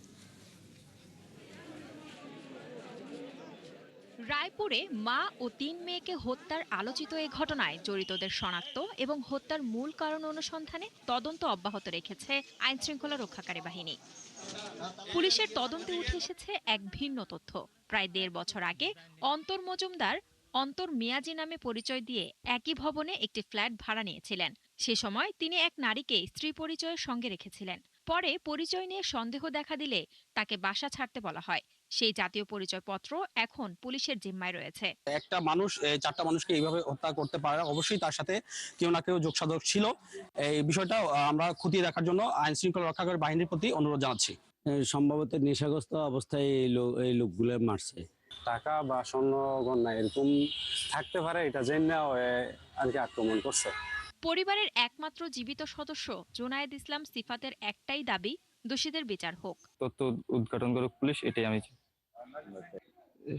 রায়পুরে মা ও 3 মেয়েকে হত্যার আলোচিত এই ঘটনায় জড়িতদের শনাক্ত এবং হত্যার মূল কারণ অনুসন্ধানে তদন্ত অব্যাহত রেখেছে আইনশৃঙ্খলা রক্ষাকারী বাহিনী। পুলিশের তদন্তে উঠে এসেছে এক ভিন্ন তথ্য। প্রায় 1.5 বছর আগে অন্তর মজুমদার অন্তর মিয়াজি নামে পরিচয় দিয়ে একই ভবনে একটি ফ্ল্যাট ভাড়া নিয়েছিলেন। সে সময় তিনি এক নারীকে স্ত্রী পরিচয়ের সঙ্গে রেখেছিলেন। পরে পরিচয় নিয়ে সন্দেহ দেখা দিলে তাকে বাসা ছাড়তে বলা হয়। সেই জাতীয় পরিচয়পত্র এখন পুলিশের জিম্মায় রয়েছে। একটা মানুষ 4টা মানুষকে এইভাবে হত্যা করতে পারে, অবশ্যই তার সাথে কেউ না কেউ যোগসাধক ছিল। এই বিষয়টা আমরা খতিয়ে দেখার জন্য আইন শৃঙ্খলা রক্ষাকারী বাহিনীর প্রতি অনুরোধ জানাচ্ছি। সম্ভবত নেশাগ্রস্ত অবস্থায় এই লোকগুলো মারছে। টাকা বা স্বর্ণ গয়না এরকম থাকতে পারে, এটা জেনে আর কি আক্রমণ করছে। পরিবারের একমাত্র জীবিত সদস্য জোনায়েদ ইসলাম সিফাতের একটাই দাবি, দোষীদের বিচার হোক। তথ্য উদ্ঘাটন করুক পুলিশ, এটাই আমি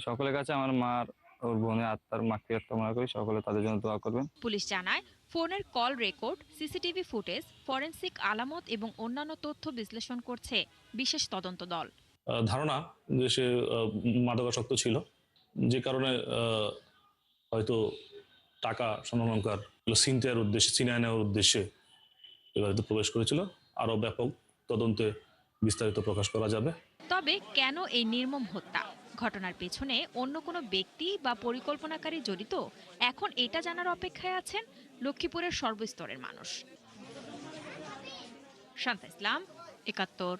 সকলের কাছে আমার মার ওর বোনের আত্মার মাগফিরাত কামনা করি। সকলে তাদের জন্য দোয়া করবেন। পুলিশ জানায়, ফোনের call record, CCTV footage, forensic আলামত এবং অন্যান্য তথ্য বিশ্লেষণ করছে বিশেষ তদন্ত দল। ধারণা যে সে মাদকাসক্ত ছিল, যে কারণে হয়তো টাকা স্বর্ণালংকার ছিনিয়ে নেওয়ার উদ্দেশ্যে এবারে প্রবেশ করেছিল। আরো ব্যাপক তদন্তে বিস্তারিত প্রকাশ করা যাবে। তবে কেন এই নির্মম হত্যা? ঘটনার পেছনে অন্য কোনো ব্যক্তি বা পরিকল্পনাকারী জড়িত? এখন এটা জানার অপেক্ষায় আছেন লক্ষ্মীপুরের সর্বস্তরের মানুষ। শান্তা ইসলাম, 71।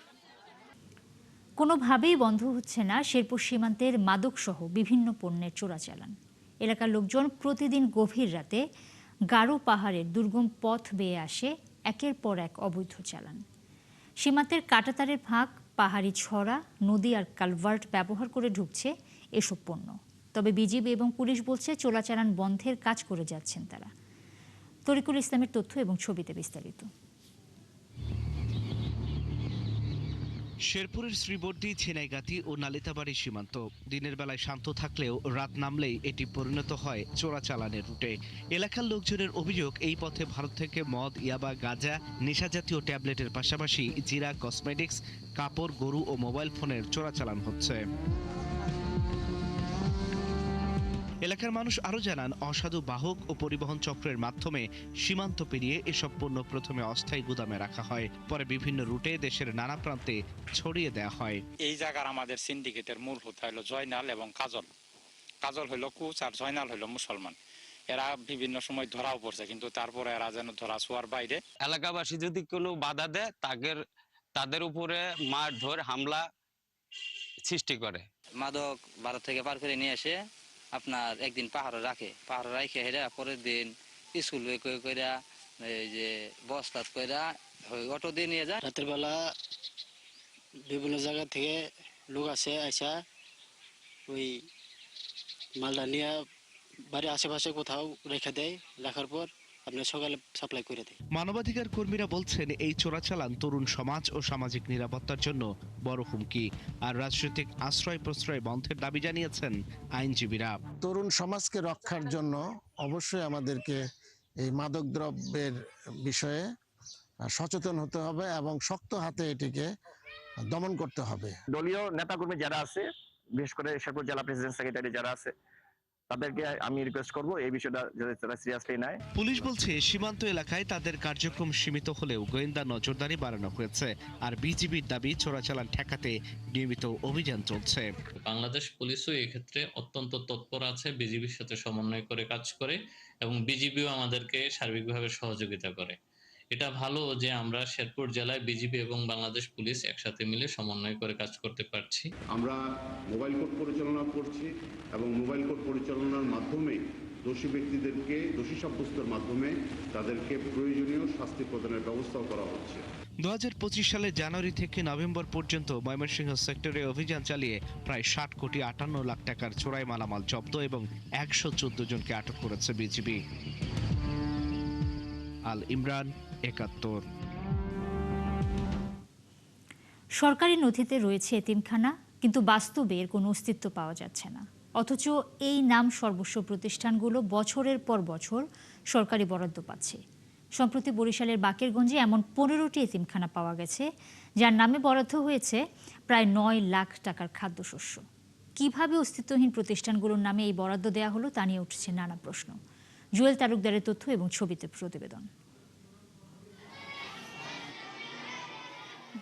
কোনোভাবেই বন্ধ হচ্ছে না শেরপুর সীমান্তের মাদকসহ বিভিন্ন পণ্যের চোরাচালান। এলাকার লোকজন প্রতিদিন গভীর রাতে গারো পাহাড়ের দুর্গম পথ বেয়ে আসে একের পর এক অবৈধ চালান। সীমান্তের কাঁটাতারের ফাঁক, পাহাড়ি ছড়া, নদী আর কালভার্ট ব্যবহার করে ঢুকছে এসব পণ্য। তবে বিজিবি এবং পুলিশ বলছে চোরাচালান বন্ধের কাজ করে যাচ্ছেন তারা। তরিকুল ইসলামের তথ্য এবং ছবিতে বিস্তারিত। শেরপুরের শ্রীবর্দী, ছেনাইগাতি ও নালিতাবাড়ি সীমান্ত দিনের বেলায় শান্ত থাকলেও রাত নামলেই এটি পরিণত হয় চোরাচালানের রুটে। এলাকার লোকজনের অভিযোগ, এই পথে ভারত থেকে মদ, ইয়াবা, গাঁজা, নেশাজাতীয় ট্যাবলেটের পাশাপাশি জিরা, কসমেটিক্স, কাপড়, গরু ও মোবাইল ফোনের চোরাচালান হচ্ছে। এলাকার মানুষ আরও জানান, অসাধু বাহক ও পরিবহন চক্রের মাধ্যমে সীমান্ত পেরিয়ে এসব পণ্য প্রথমে অস্থায়ী গুদামে রাখা হয়, পরে বিভিন্ন রুটে দেশের নানা প্রান্তে ছড়িয়ে দেওয়া হয়। এই জায়গার আমাদের সিন্ডিকেটের মূল হোতা হলো জয়নাল এবং কাজল। কাজল হইল কুচ আর জয়নাল হইল মুসলমান। এরা বিভিন্ন সময় ধরাও পড়ছে, কিন্তু তারপরে এরা যেন ধরা ছোঁয়ার বাইরে। এলাকাবাসী যদি কোনো বাধা দেয় তাদের উপরে মারধর, হামলা সৃষ্টি করে। মাদক ভারত থেকে পার করে নিয়ে এসে আপনার একদিন পাহাড়ে রাখে হেরা পরের দিন স্কুল কইরা এই যে বস্তাত কইরা অটো দিয়ে নিয়ে যায়। রাতের বেলা বিভিন্ন জায়গা থেকে লোক আসে, আইসা ওই মালটা নিয়ে বাড়ির আশেপাশে কোথাও রেখে দেয়, রাখার পর আপনার সকালে সাপ্লাই করে দেয়। মানবাধিকার কর্মীরা বলছেন, এই চোরাচালান তরুণ সমাজ ও সামাজিক নিরাপত্তার জন্য বড় হুমকি। আর রাজনৈতিক আশ্রয় প্রশ্রয় বন্ধের দাবি জানিয়েছেন আইনজীবীরা। তরুণ সমাজকে রক্ষার জন্য অবশ্যই আমাদেরকে এই মাদক দ্রব্যের বিষয়ে সচেতন হতে হবে এবং শক্ত হাতে এটিকে দমন করতে হবে। দলীয় নেতাকর্মী যারা আছে, বিশেষ করে শেরপুর জেলা প্রেসিডেন্ট সেক্রেটারি যারা আছে, তাদেরকে আমি রিকোয়েস্ট করব এই বিষয়টা যাতে তারা সিরিয়াসলি নেয়। পুলিশ বলছে, সীমান্ত এলাকায় তাদের কার্যক্রম সীমিত হলেও গোয়েন্দা নজরদারি বাড়ানো হয়েছে। আর বিজিবির দাবি, চোরাচালান ঠেকাতে নিয়মিত অভিযান চলছে। বাংলাদেশ পুলিশও এক্ষেত্রে অত্যন্ত তৎপর আছে, বিজিবির সাথে সমন্বয় করে কাজ করে এবং বিজিবিও আমাদেরকে সার্বিকভাবে সহযোগিতা করে। এটা ভালো যে আমরা শেরপুর জেলায় বিজিবি এবং বাংলাদেশ পুলিশ একসাথে মিলে সমন্বয় করে কাজ করতে পারছি। আমরা মোবাইল কোর্ট পরিচালনা করছি এবং মোবাইল কোর্ট পরিচালনার মাধ্যমে দোষী ব্যক্তিদেরকে দোষী সাব্যস্তের মাধ্যমে তাদেরকে প্রয়োজনীয় শাস্তি প্রদানের ব্যবস্থাও করা হচ্ছে। 2025 সালের জানুয়ারি থেকে নভেম্বর পর্যন্ত ময়মনসিংহ সেক্টরে অভিযান চালিয়ে প্রায় 60 কোটি 58 লাখ টাকার চোরাই মালামাল জব্দ এবং 114 জনকে আটক করেছে বিজিবি। আল ইমরান, 71। সরকারি নথিতে রয়েছে এতিমখানা, কিন্তু বাস্তবে এর কোনো অস্তিত্ব পাওয়া যাচ্ছে না। অথচ এই নাম সর্বস্ব প্রতিষ্ঠানগুলো বছরের পর বছর সরকারি বরাদ্দ পাচ্ছে। সম্প্রতি বরিশালের বাকেরগঞ্জে এমন 15টি এতিমখানা পাওয়া গেছে, যার নামে বরাদ্দ হয়েছে প্রায় 9 লাখ টাকার খাদ্যশস্য। কিভাবে অস্তিত্বহীন প্রতিষ্ঠানগুলোর নামে এই বরাদ্দ দেওয়া হলো তা নিয়ে উঠছে নানা প্রশ্ন। জুয়েল তালুকদারের তথ্য এবং ছবিতে প্রতিবেদন।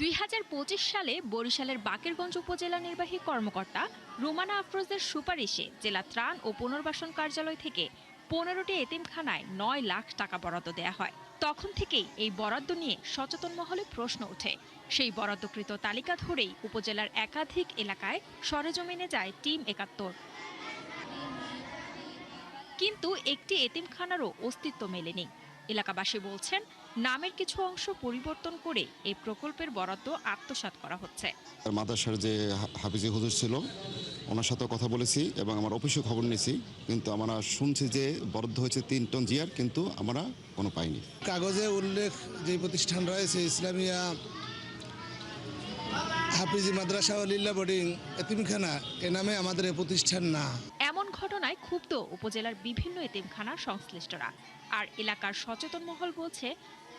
2025 সালে বরিশালের বাকেরগঞ্জ উপজেলা নির্বাহী কর্মকর্তা রুমানা আফরোজের সুপারিশে জেলা ত্রাণ ও পুনর্বাসন কার্যালয় থেকে 15টি এতিমখানায় 9 লাখ টাকা বরাদ্দ দেয়া হয়। তখন থেকেই এই বরাদ্দ নিয়ে সচেতন মহলে প্রশ্ন ওঠে। সেই বরাদ্দকৃত তালিকা ধরেই উপজেলার একাধিক এলাকায় সরেজমিনে যায় টিম 71। কিন্তু একটি এতিমখানারও অস্তিত্ব মেলেনি। এলাকাবাসী বলছেন, নামের কিছু অংশ পরিবর্তন করে এই প্রকল্পের বরাদ্দ আত্মসাৎ করা হচ্ছে। মাদ্রাসার যে হাফিজি হুজুর ছিল, ওনার সাথে কথা বলেছি এবং আমার অফিসে খবর নিয়েছি, কিন্তু আমরা শুনছি যে বরাদ্দ হয়েছে 3 টন জিয়ার, কিন্তু আমরা কোনো পাইনি। কাগজে উল্লেখ যে প্রতিষ্ঠান রয়েছে ইসলামিয়া হাফিজি মাদ্রাসা ও লিল্লা বোর্ডিং এতিমখানা, এ নামে আমাদের এই প্রতিষ্ঠান না। এমন ঘটনায় ক্ষুব্ধ উপজেলার বিভিন্ন এতিমখানার সংশ্লিষ্টরা। আর এলাকার সচেতন মহল বলছে,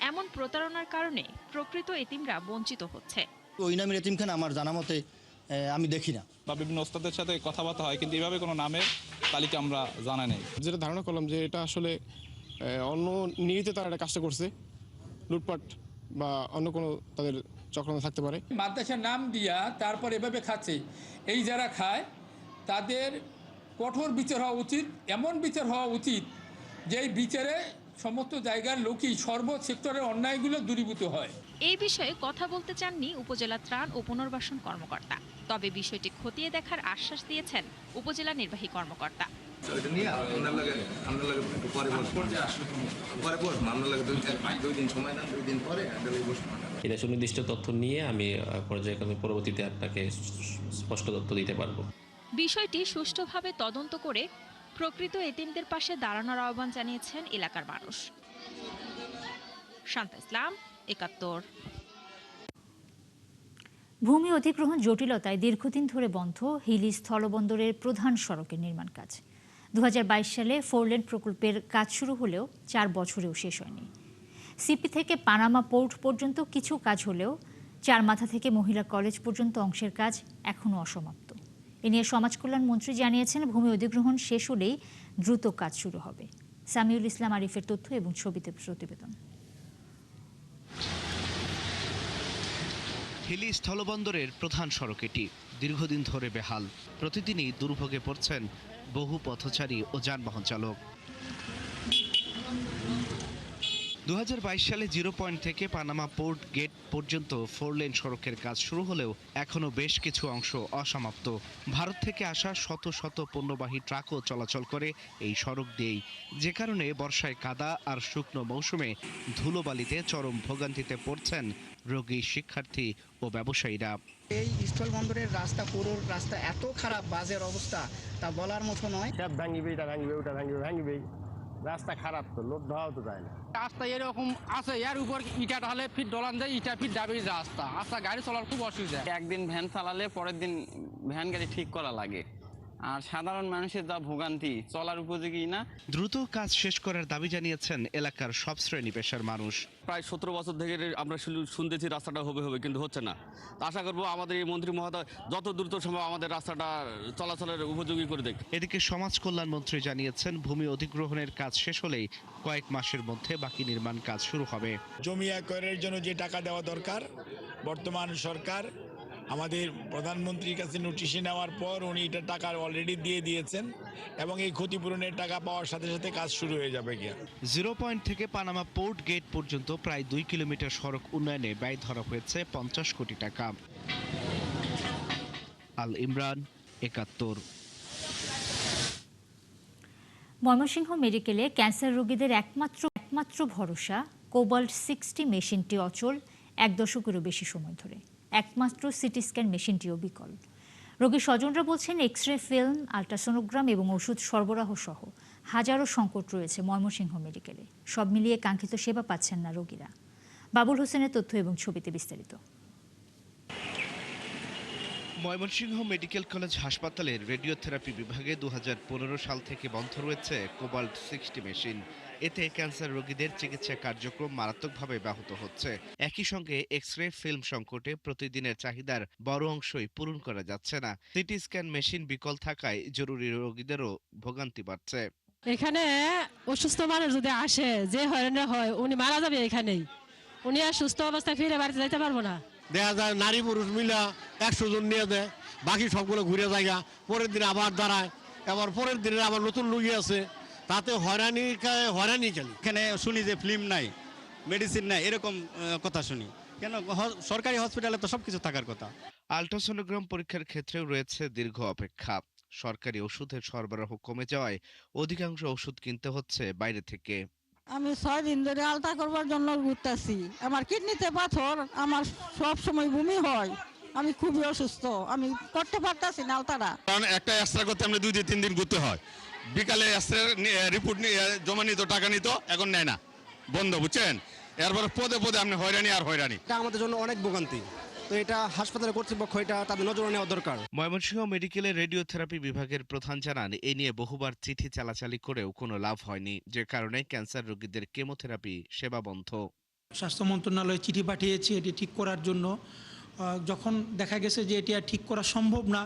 এমন প্রতারণার কারণে প্রকৃত এতিমরা বঞ্চিত হচ্ছে। ওই নামের এতিমখানা আমার জানা মতে আমি দেখি না। বা বিভিন্ন ওস্তাদের সাথে কথাবার্তা হয়, কিন্তু এভাবে কোনো নামের তালিকা আমরা জানা নেই। যেটা ধারণা করলাম যে এটা আসলে অন্য নিরিতে তারা একটা কাজটা করছে, লুটপাট বা অন্য কোনো তাদের চক্রান্ত থাকতে পারে। মাদ্রাসার নাম দিয়া তারপর এভাবে খাচ্ছে, এই যারা খায় তাদের কঠোর বিচার হওয়া উচিত। এমন বিচার হওয়া উচিত যে বিচারে সমস্ত জায়গার লোকই সর্ব সেক্টরের অন্যায়গুলো দূরীভূত হয়। এই বিষয়ে কথা বলতে চাননি উপজেলা ত্রাণ ও পুনর্বাসন কর্মকর্তা। তবে বিষয়টি খতিয়ে দেখার আশ্বাস দিয়েছেন উপজেলা নির্বাহী কর্মকর্তা। ওইটা নিয়ে আপনার লাগে একটু পরে বসবো পরে বসবো আপনার লাগে 2 দিন সময় দেন 2 দিন পরে বসবো। এটা সুনির্দিষ্ট তথ্য নিয়ে আমি পর্যায়ক্রমে পরবর্তীতে আপনাকে স্পষ্ট তথ্য দিতে পারবো। বিষয়টি সুষ্ঠুভাবে তদন্ত করে প্রকৃত এতিমদের পাশে দাঁড়ানোর আহ্বান জানিয়েছেন এলাকার মানুষ। শান্তা ইসলাম, ৭১। ভূমি অধিগ্রহণ জটিলতায় দীর্ঘদিন ধরে বন্ধ হিলি স্থলবন্দরের প্রধান সড়কের নির্মাণ কাজ। 2022 সালে 4 লেন প্রকল্পের কাজ শুরু হলেও 4 বছরেও শেষ হয়নি। সিপি থেকে পানামা পোর্ট পর্যন্ত কিছু কাজ হলেও চারমাথা থেকে মহিলা কলেজ পর্যন্ত অংশের কাজ এখনও অসমাপ্ত। এ নিয়ে সমাজ কল্যাণ মন্ত্রী জানিয়েছেন, ভূমি অধিগ্রহণ শেষ হলেই দ্রুত কাজ শুরু হবে। সামিউল ইসলাম আরিফের তথ্য এবং ছবিতে প্রতিবেদন। হিলি স্থলবন্দরের প্রধান সড়ক এটি দীর্ঘদিন ধরে বেহাল। প্রতিদিনই দুর্ভোগে পড়ছেন বহু পথচারী ও যানবাহন চালক। 2022 সালে 0 পয়েন্ট থেকে পানামা পোর্ট গেট পর্যন্ত 4 লেন সড়কের কাজ শুরু হলেও এখনও বেশ কিছু অংশ অসমাপ্ত। ভারত থেকে আসা শত শত পণ্যবাহী ট্রাকও চলাচল করে এই সড়ক দিয়েই, যে কারণে বর্ষায় কাদা আর শুকনো মৌসুমে ধুলোবালিতে চরম ভোগান্তিতে পড়ছেন রোগী, শিক্ষার্থী ও ব্যবসায়ীরা। এই স্থলবন্দরের রাস্তা, পুরো রাস্তা এত খারাপ, বাজের অবস্থা তা বলার মতো নয়। রাস্তা খারাপ তো, লোক ধোয়াও তো যায় না। রাস্তা এরকম আছে, এর উপর ইটা ঢালে ফিট ডলান যায়, ইটা ফিট ডাবে রাস্তা গাড়ি চলার খুব অসুবিধা। একদিন ভ্যান চালালে পরের দিন ভ্যান গাড়ি ঠিক করা লাগে, আর সাধারণ মানুষের যা ভোগান্তি, চলার উপযোগী না। দ্রুত কাজ শেষ করার দাবি জানিয়েছেন এলাকার সব শ্রেণী পেশার মানুষ। প্রায় 17 বছর থেকে আমরা শুনতেছি রাস্তাটা হবে কিন্তু হচ্ছে না। আশা করবো আমাদের এই মন্ত্রী মহোদয় যত দ্রুত সম্ভব আমাদের রাস্তাটা চলাচলের উপযোগী করে দেখ। এদিকে সমাজ কল্যাণ মন্ত্রী জানিয়েছেন, ভূমি অধিগ্রহণের কাজ শেষ হলেই কয়েক মাসের মধ্যে বাকি নির্মাণ কাজ শুরু হবে। জমি আক্রয়ের জন্য যে টাকা দেওয়া দরকার, বর্তমান সরকার আমাদের প্রধানমন্ত্রীর কাছে নোটিশ নেওয়ার পর উনি এটা টাকা অলরেডি দিয়ে দিয়েছেন এবং এই ক্ষতিপূরণের টাকা পাওয়ার সাথে সাথে কাজ শুরু হয়ে যাবে। 0 পয়েন্ট থেকে পানামা পোর্ট গেট পর্যন্ত প্রায় 2 কিলোমিটার সড়ক উন্নয়নে ব্যয় ধরা হয়েছে 50 কোটি টাকা। আল ইমরান, ৭১। ময়মনসিংহ মেডিকেলে ক্যান্সার রোগীদের একমাত্র ভরসা কোবাল্ট 60 মেশিনটি অচল 1 দশকেরও বেশি সময় ধরে। একমাত্র সিটি স্ক্যান মেশিনটিও বিকল। রোগীর স্বজনরা বলছেন, এক্স-রে ফিল্ম, আল্ট্রাসোনোগ্রাম এবং ওষুধ সরবরাহ সহ হাজারো সংকট রয়েছে ময়মনসিংহ মেডিকেলে। সব মিলিয়ে কাঙ্ক্ষিত সেবা পাচ্ছেন না রোগীরা। বাবুল হোসেনের তথ্য এবং ছবিতে বিস্তারিত। ময়মনসিংহ মেডিকেল কলেজ হাসপাতালের রেডিওথেরাপি বিভাগে 2015 সাল থেকে বন্ধ রয়েছে কোবাল্ট 60 মেশিন। এতে ক্যান্সার রোগীদের চিকিৎসা কার্যক্রম মারাত্মকভাবে ব্যাহত হচ্ছে। একই সঙ্গে এক্স-রে ফিল্ম সংকটে প্রতিদিনের চাহিদার বড় অংশই পূরণ করা যাচ্ছে না। সিটি স্ক্যান মেশিন বিকল থাকায় জরুরি রোগীদেরও ভোগান্তি বাড়ছে। এখানে অসুস্থ মানুষ যদি আসে, যে হয়রান হয় উনি মারা যাবে এখানেই, উনি আর সুস্থ অবস্থায় ফিরে বাড়িতে যাইতে পারবো না। দেখা যায় নারী পুরুষ মিলা 100 জন নিয়ে দেয়, বাকি সবগুলো ঘুরে জায়গা, পরের দিন আবার দাঁড়ায়, আবার পরের দিনে আবার নতুন রুগী আছে, তাতে হয়রানি চলে। এখানে শুনি যে ফিল্ম নাই, মেডিসিন নাই, এরকম কথা শুনি। কেন সরকারি হসপিটালে তো সবকিছু থাকার কথা। আল্ট্রাসোনোগ্রাম পরীক্ষার ক্ষেত্রেও রয়েছে দীর্ঘ অপেক্ষা। সরকারি ওষুধের সরবরাহ কমে যাওয়ায় অধিকাংশ ওষুধ কিনতে হচ্ছে বাইরে থেকে। আমি 6 দিন ধরে আলতা করবার জন্য ঘুরতেছি। আমার কিডনিতে পাথর, আমার সব সময় বমি হয়, আমি খুবই অসুস্থ, আমি করতে পারতাছি না আলতাটা। কারণ একটা এক্সরে করতে আমরা 2-3 দিন ঘুরতে হয়। বিকালে এক্সরে রিপোর্ট নিয়ে জমা নিত, টাকা নিত, এখন নেয় না, বন্ধ, বুঝছেন। এরপরে পদে আপনি হয়রানি আর হয়রানি। এটা আমাদের জন্য অনেক ভোগান্তি, তো এটা হাসপাতালের কর্তৃপক্ষ এটা তাদের নজরে নেওয়া দরকার। ময়মনসিংহ মেডিকেলের রেডিওথেরাপি বিভাগের প্রধান জানান, এ নিয়ে বহুবার চিঠি চালাচালি করেও কোনো লাভ হয়নি, যে কারণে ক্যান্সার রোগীদের কেমোথেরাপি সেবা বন্ধ। স্বাস্থ্য মন্ত্রণালয়ে চিঠি পাঠিয়েছি এটি ঠিক করার জন্য। যখন দেখা গেছে যে এটি আর ঠিক করা সম্ভব না,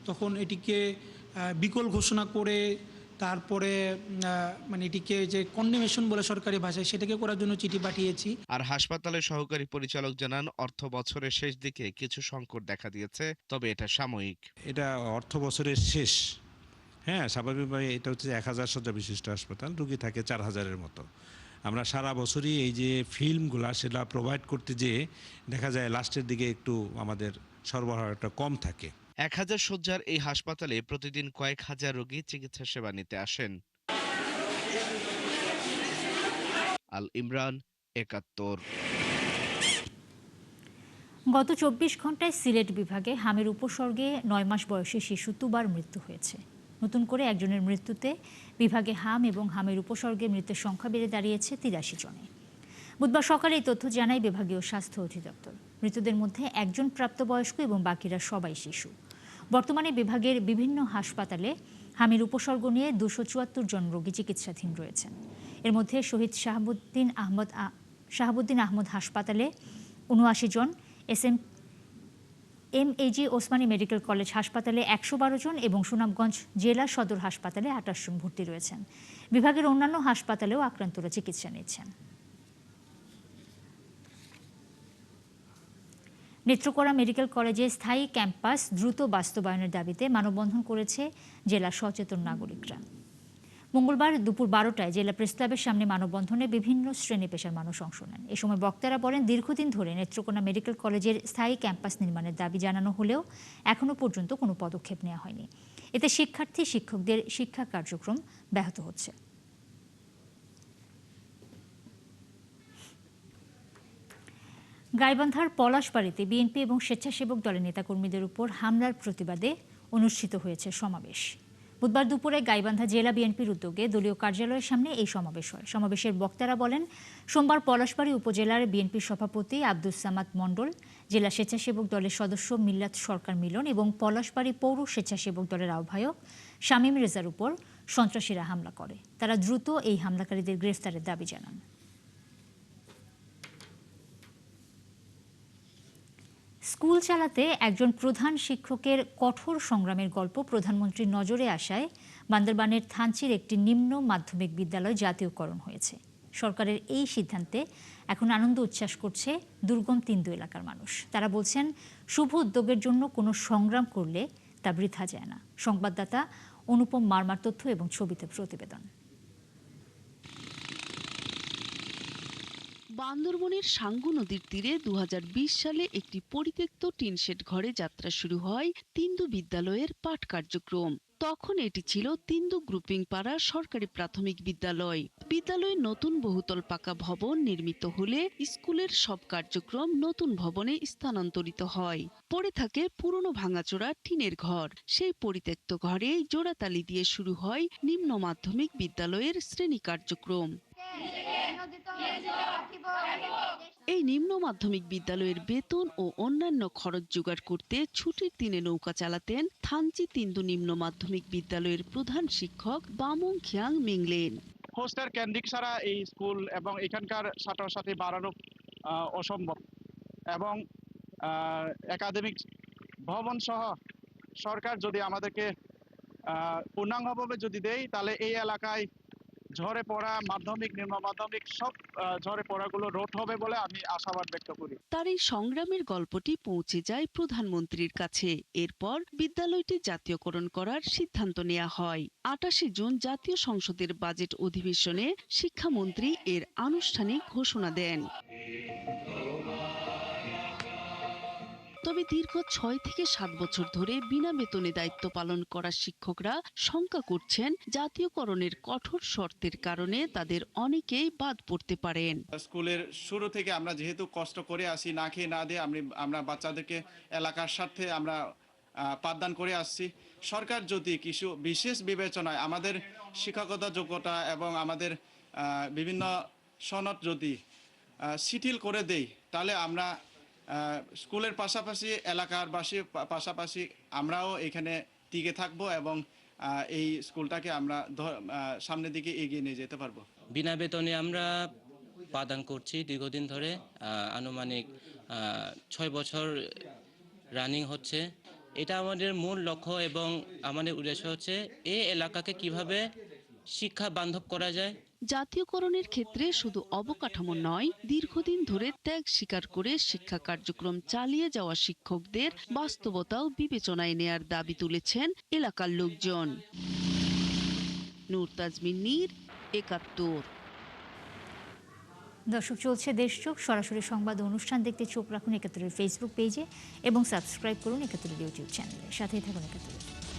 তখন এটিকে বিকল ঘোষণা করে তারপরে মানে এটিকে যে কন্ডেমেশন বলে সরকারি ভাষায়, সেটাকে করার জন্য চিঠি পাঠিয়েছি। আর হাসপাতালের সহকারী পরিচালক জানান, অর্থ বছরের শেষ দিকে কিছু সংকট দেখা দিয়েছে, তবে এটা সাময়িক। এটা অর্থ বছরের শেষ, হ্যাঁ, স্বাভাবিকভাবে এটা হচ্ছে 1000 শয্যা বিশিষ্ট হাসপাতাল, রোগী থাকে 4000-এর মতো। আমরা সারা বছরই এই যে ফিল্মগুলা সেটা প্রোভাইড করতে যেয়ে দেখা যায় লাস্টের দিকে একটু আমাদের সরবরাহটা কম থাকে। 1000 শয্যার এই হাসপাতালে প্রতিদিন কয়েক হাজার রোগী চিকিৎসা সেবা নিতে আসেন। আল ইমরান, 71। গত 24 ঘন্টায় সিলেট বিভাগে হামের উপসর্গে 9 মাস বয়সী শিশু তুবার মৃত্যু হয়েছে। নতুন করে একজনের মৃত্যুতে বিভাগে হাম এবং হামের উপসর্গে মৃতের সংখ্যা বেড়ে দাঁড়িয়েছে 83 জনে। বুধবার সকালে এই তথ্য জানায় বিভাগীয় স্বাস্থ্য অধিদপ্তর। মৃতদের মধ্যে একজন প্রাপ্তবয়স্ক এবং বাকিরা সবাই শিশু। বর্তমানে বিভাগের বিভিন্ন হাসপাতালে হামের উপসর্গ নিয়ে 274 জন রোগী চিকিৎসাধীন রয়েছেন। এর মধ্যে শহীদ শাহাবুদ্দিন আহমদ হাসপাতালে 79 জন, এমএজি ওসমানী মেডিকেল কলেজ হাসপাতালে 112 জন এবং সুনামগঞ্জ জেলা সদর হাসপাতালে 28 জন ভর্তি রয়েছেন। বিভাগের অন্যান্য হাসপাতালেও আক্রান্তরা চিকিৎসা নিচ্ছেন। নেত্রকোনা মেডিকেল কলেজে স্থায়ী ক্যাম্পাস দ্রুত বাস্তবায়নের দাবিতে মানববন্ধন করেছে জেলা সচেতন নাগরিকরা। মঙ্গলবার দুপুর 12টায় জেলা প্রেসক্লাবের সামনে মানববন্ধনে বিভিন্ন শ্রেণী পেশার মানুষ অংশ নেন। এ সময় বক্তারা বলেন, দীর্ঘদিন ধরে নেত্রকোনা মেডিকেল কলেজের স্থায়ী ক্যাম্পাস নির্মাণের দাবি জানানো হলেও এখনো পর্যন্ত কোনো পদক্ষেপ নেওয়া হয়নি। এতে শিক্ষার্থী শিক্ষকদের শিক্ষা কার্যক্রম ব্যাহত হচ্ছে। গাইবান্ধার পলাশবাড়ীতে বিএনপি এবং স্বেচ্ছাসেবক দলের নেতাকর্মীদের উপর হামলার প্রতিবাদে অনুষ্ঠিত হয়েছে সমাবেশ। বুধবার দুপুরে গাইবান্ধা জেলা বিএনপির উদ্যোগে দলীয় কার্যালয়ের সামনে এই সমাবেশ হয়। সমাবেশের বক্তারা বলেন, সোমবার পলাশবাড়ী উপজেলার বিএনপির সভাপতি আব্দুস সামাদ মণ্ডল, জেলা স্বেচ্ছাসেবক দলের সদস্য মিল্লাত সরকার মিলন এবং পলাশবাড়ী পৌর স্বেচ্ছাসেবক দলের আহ্বায়ক শামীম রেজার উপর সন্ত্রাসীরা হামলা করে। তারা দ্রুত এই হামলাকারীদের গ্রেফতারের দাবি জানান। স্কুল চালাতে একজন প্রধান শিক্ষকের কঠোর সংগ্রামের গল্প প্রধানমন্ত্রীর নজরে আসায় বান্দরবানের থানচির একটি নিম্ন মাধ্যমিক বিদ্যালয় জাতীয়করণ হয়েছে। সরকারের এই সিদ্ধান্তে এখন আনন্দ উচ্ছ্বাস করছে দুর্গম তিন্দু এলাকার মানুষ। তারা বলছেন, শুভ উদ্যোগের জন্য কোনো সংগ্রাম করলে তা বৃথা যায় না। সংবাদদাতা অনুপম মারমার তথ্য এবং ছবিতে প্রতিবেদন। বান্দরবনের সাঙ্গু নদীর তীরে 2020 সালে একটি পরিত্যক্ত টিনশেড ঘরে যাত্রা শুরু হয় তিন্দু বিদ্যালয়ের পাঠ কার্যক্রম। তখন এটি ছিল তিন্দু গ্রুপিং পাড়া সরকারি প্রাথমিক বিদ্যালয়। বিদ্যালয়ে নতুন বহুতল পাকা ভবন নির্মিত হলে স্কুলের সব কার্যক্রম নতুন ভবনে স্থানান্তরিত হয়। পড়ে থাকে পুরনো ভাঙাচোরা টিনের ঘর। সেই পরিত্যক্ত ঘরে জোড়াতালি দিয়ে শুরু হয় নিম্ন মাধ্যমিক বিদ্যালয়ের শ্রেণী কার্যক্রম। এই নিম্ন মাধ্যমিক বিদ্যালয়ের বেতন ও অন্যান্য খরচ জোগাড় করতে ছুটির দিনে নৌকা চালাতেন থানচি তিন্দু নিম্ন মাধ্যমিক বিদ্যালয়ের প্রধান শিক্ষক বামুং খিয়াং মিংলেন। হোস্টার কেন্দ্রিক ছাড়া এই স্কুল এবং এখানকার ছাত্রছাত্রী বাড়ানো অসম্ভব এবং একাডেমিক ভবন সহ সরকার যদি আমাদেরকে পূর্ণাঙ্গভাবে যদি দেয়, তাহলে এই এলাকায় ঝরে পড়া মাধ্যমিক নিম্ন মাধ্যমিক সব ঝরে পড়াগুলো রোধ হবে বলে আমি আশাবাদ ব্যক্ত করি। তার এই সংগ্রামের গল্পটি পৌঁছে যায় প্রধানমন্ত্রীর কাছে। এরপর বিদ্যালয়টি জাতীয়করণ করার সিদ্ধান্ত নেওয়া হয়। 28 জুন জাতীয় সংসদের বাজেট অধিবেশনে শিক্ষামন্ত্রী এর আনুষ্ঠানিক ঘোষণা দেন। তবে দীর্ঘ 6 থেকে 7 বছর ধরে বিনা বেতনে দায়িত্ব পালন করা শিক্ষকরা শঙ্কা করছেন, জাতীয়করণের কঠোর শর্তের কারণে তাদের অনেকেই বাদ পড়তে পারেন। স্কুলের শুরু থেকে আমরা যেহেতু কষ্ট করে আসি, না খেয়ে না দিয়ে আমরা বাচ্চাদেরকে এলাকার স্বার্থে আমরা পাঠদান করে আসছি। সরকার যদি কিছু বিশেষ বিবেচনায় আমাদের শিক্ষকতা যোগ্যতা এবং আমাদের বিভিন্ন সনদ যদি শিথিল করে দেয়, তাহলে আমরা স্কুলের পাশাপাশি এলাকার পাশাপাশি আমরাও এখানে টিকে থাকবো এবং এই স্কুলটাকে আমরা সামনের দিকে এগিয়ে নিয়ে যেতে পারবো। বিনা বেতনে আমরা পাঠদান করছি দীর্ঘদিন ধরে, আনুমানিক 6 বছর রানিং হচ্ছে। এটা আমাদের মূল লক্ষ্য এবং আমাদের উদ্দেশ্য হচ্ছে এই এলাকাকে কিভাবে শিক্ষা বান্ধব করা যায়। জাতীয়করণের ক্ষেত্রে শুধু অবকাঠামো নয়, দীর্ঘদিন ধরে ত্যাগ স্বীকার করে শিক্ষা কার্যক্রম চালিয়ে যাওয়া শিক্ষকদের বাস্তবতাও বিবেচনায় নেয়ার দাবি তুলেছেন এলাকার লোকজন। নূর তাজমিন নীর, 71। দর্শক, চলছে দেশ চোখ, সরাসরি সংবাদ অনুষ্ঠান দেখতে চোখ রাখুন ৭১-এর ফেসবুক পেজে এবং সাবস্ক্রাইব করুন ৭১-এর ইউটিউব চ্যানেলে। সাথেই থাকুন ৭১।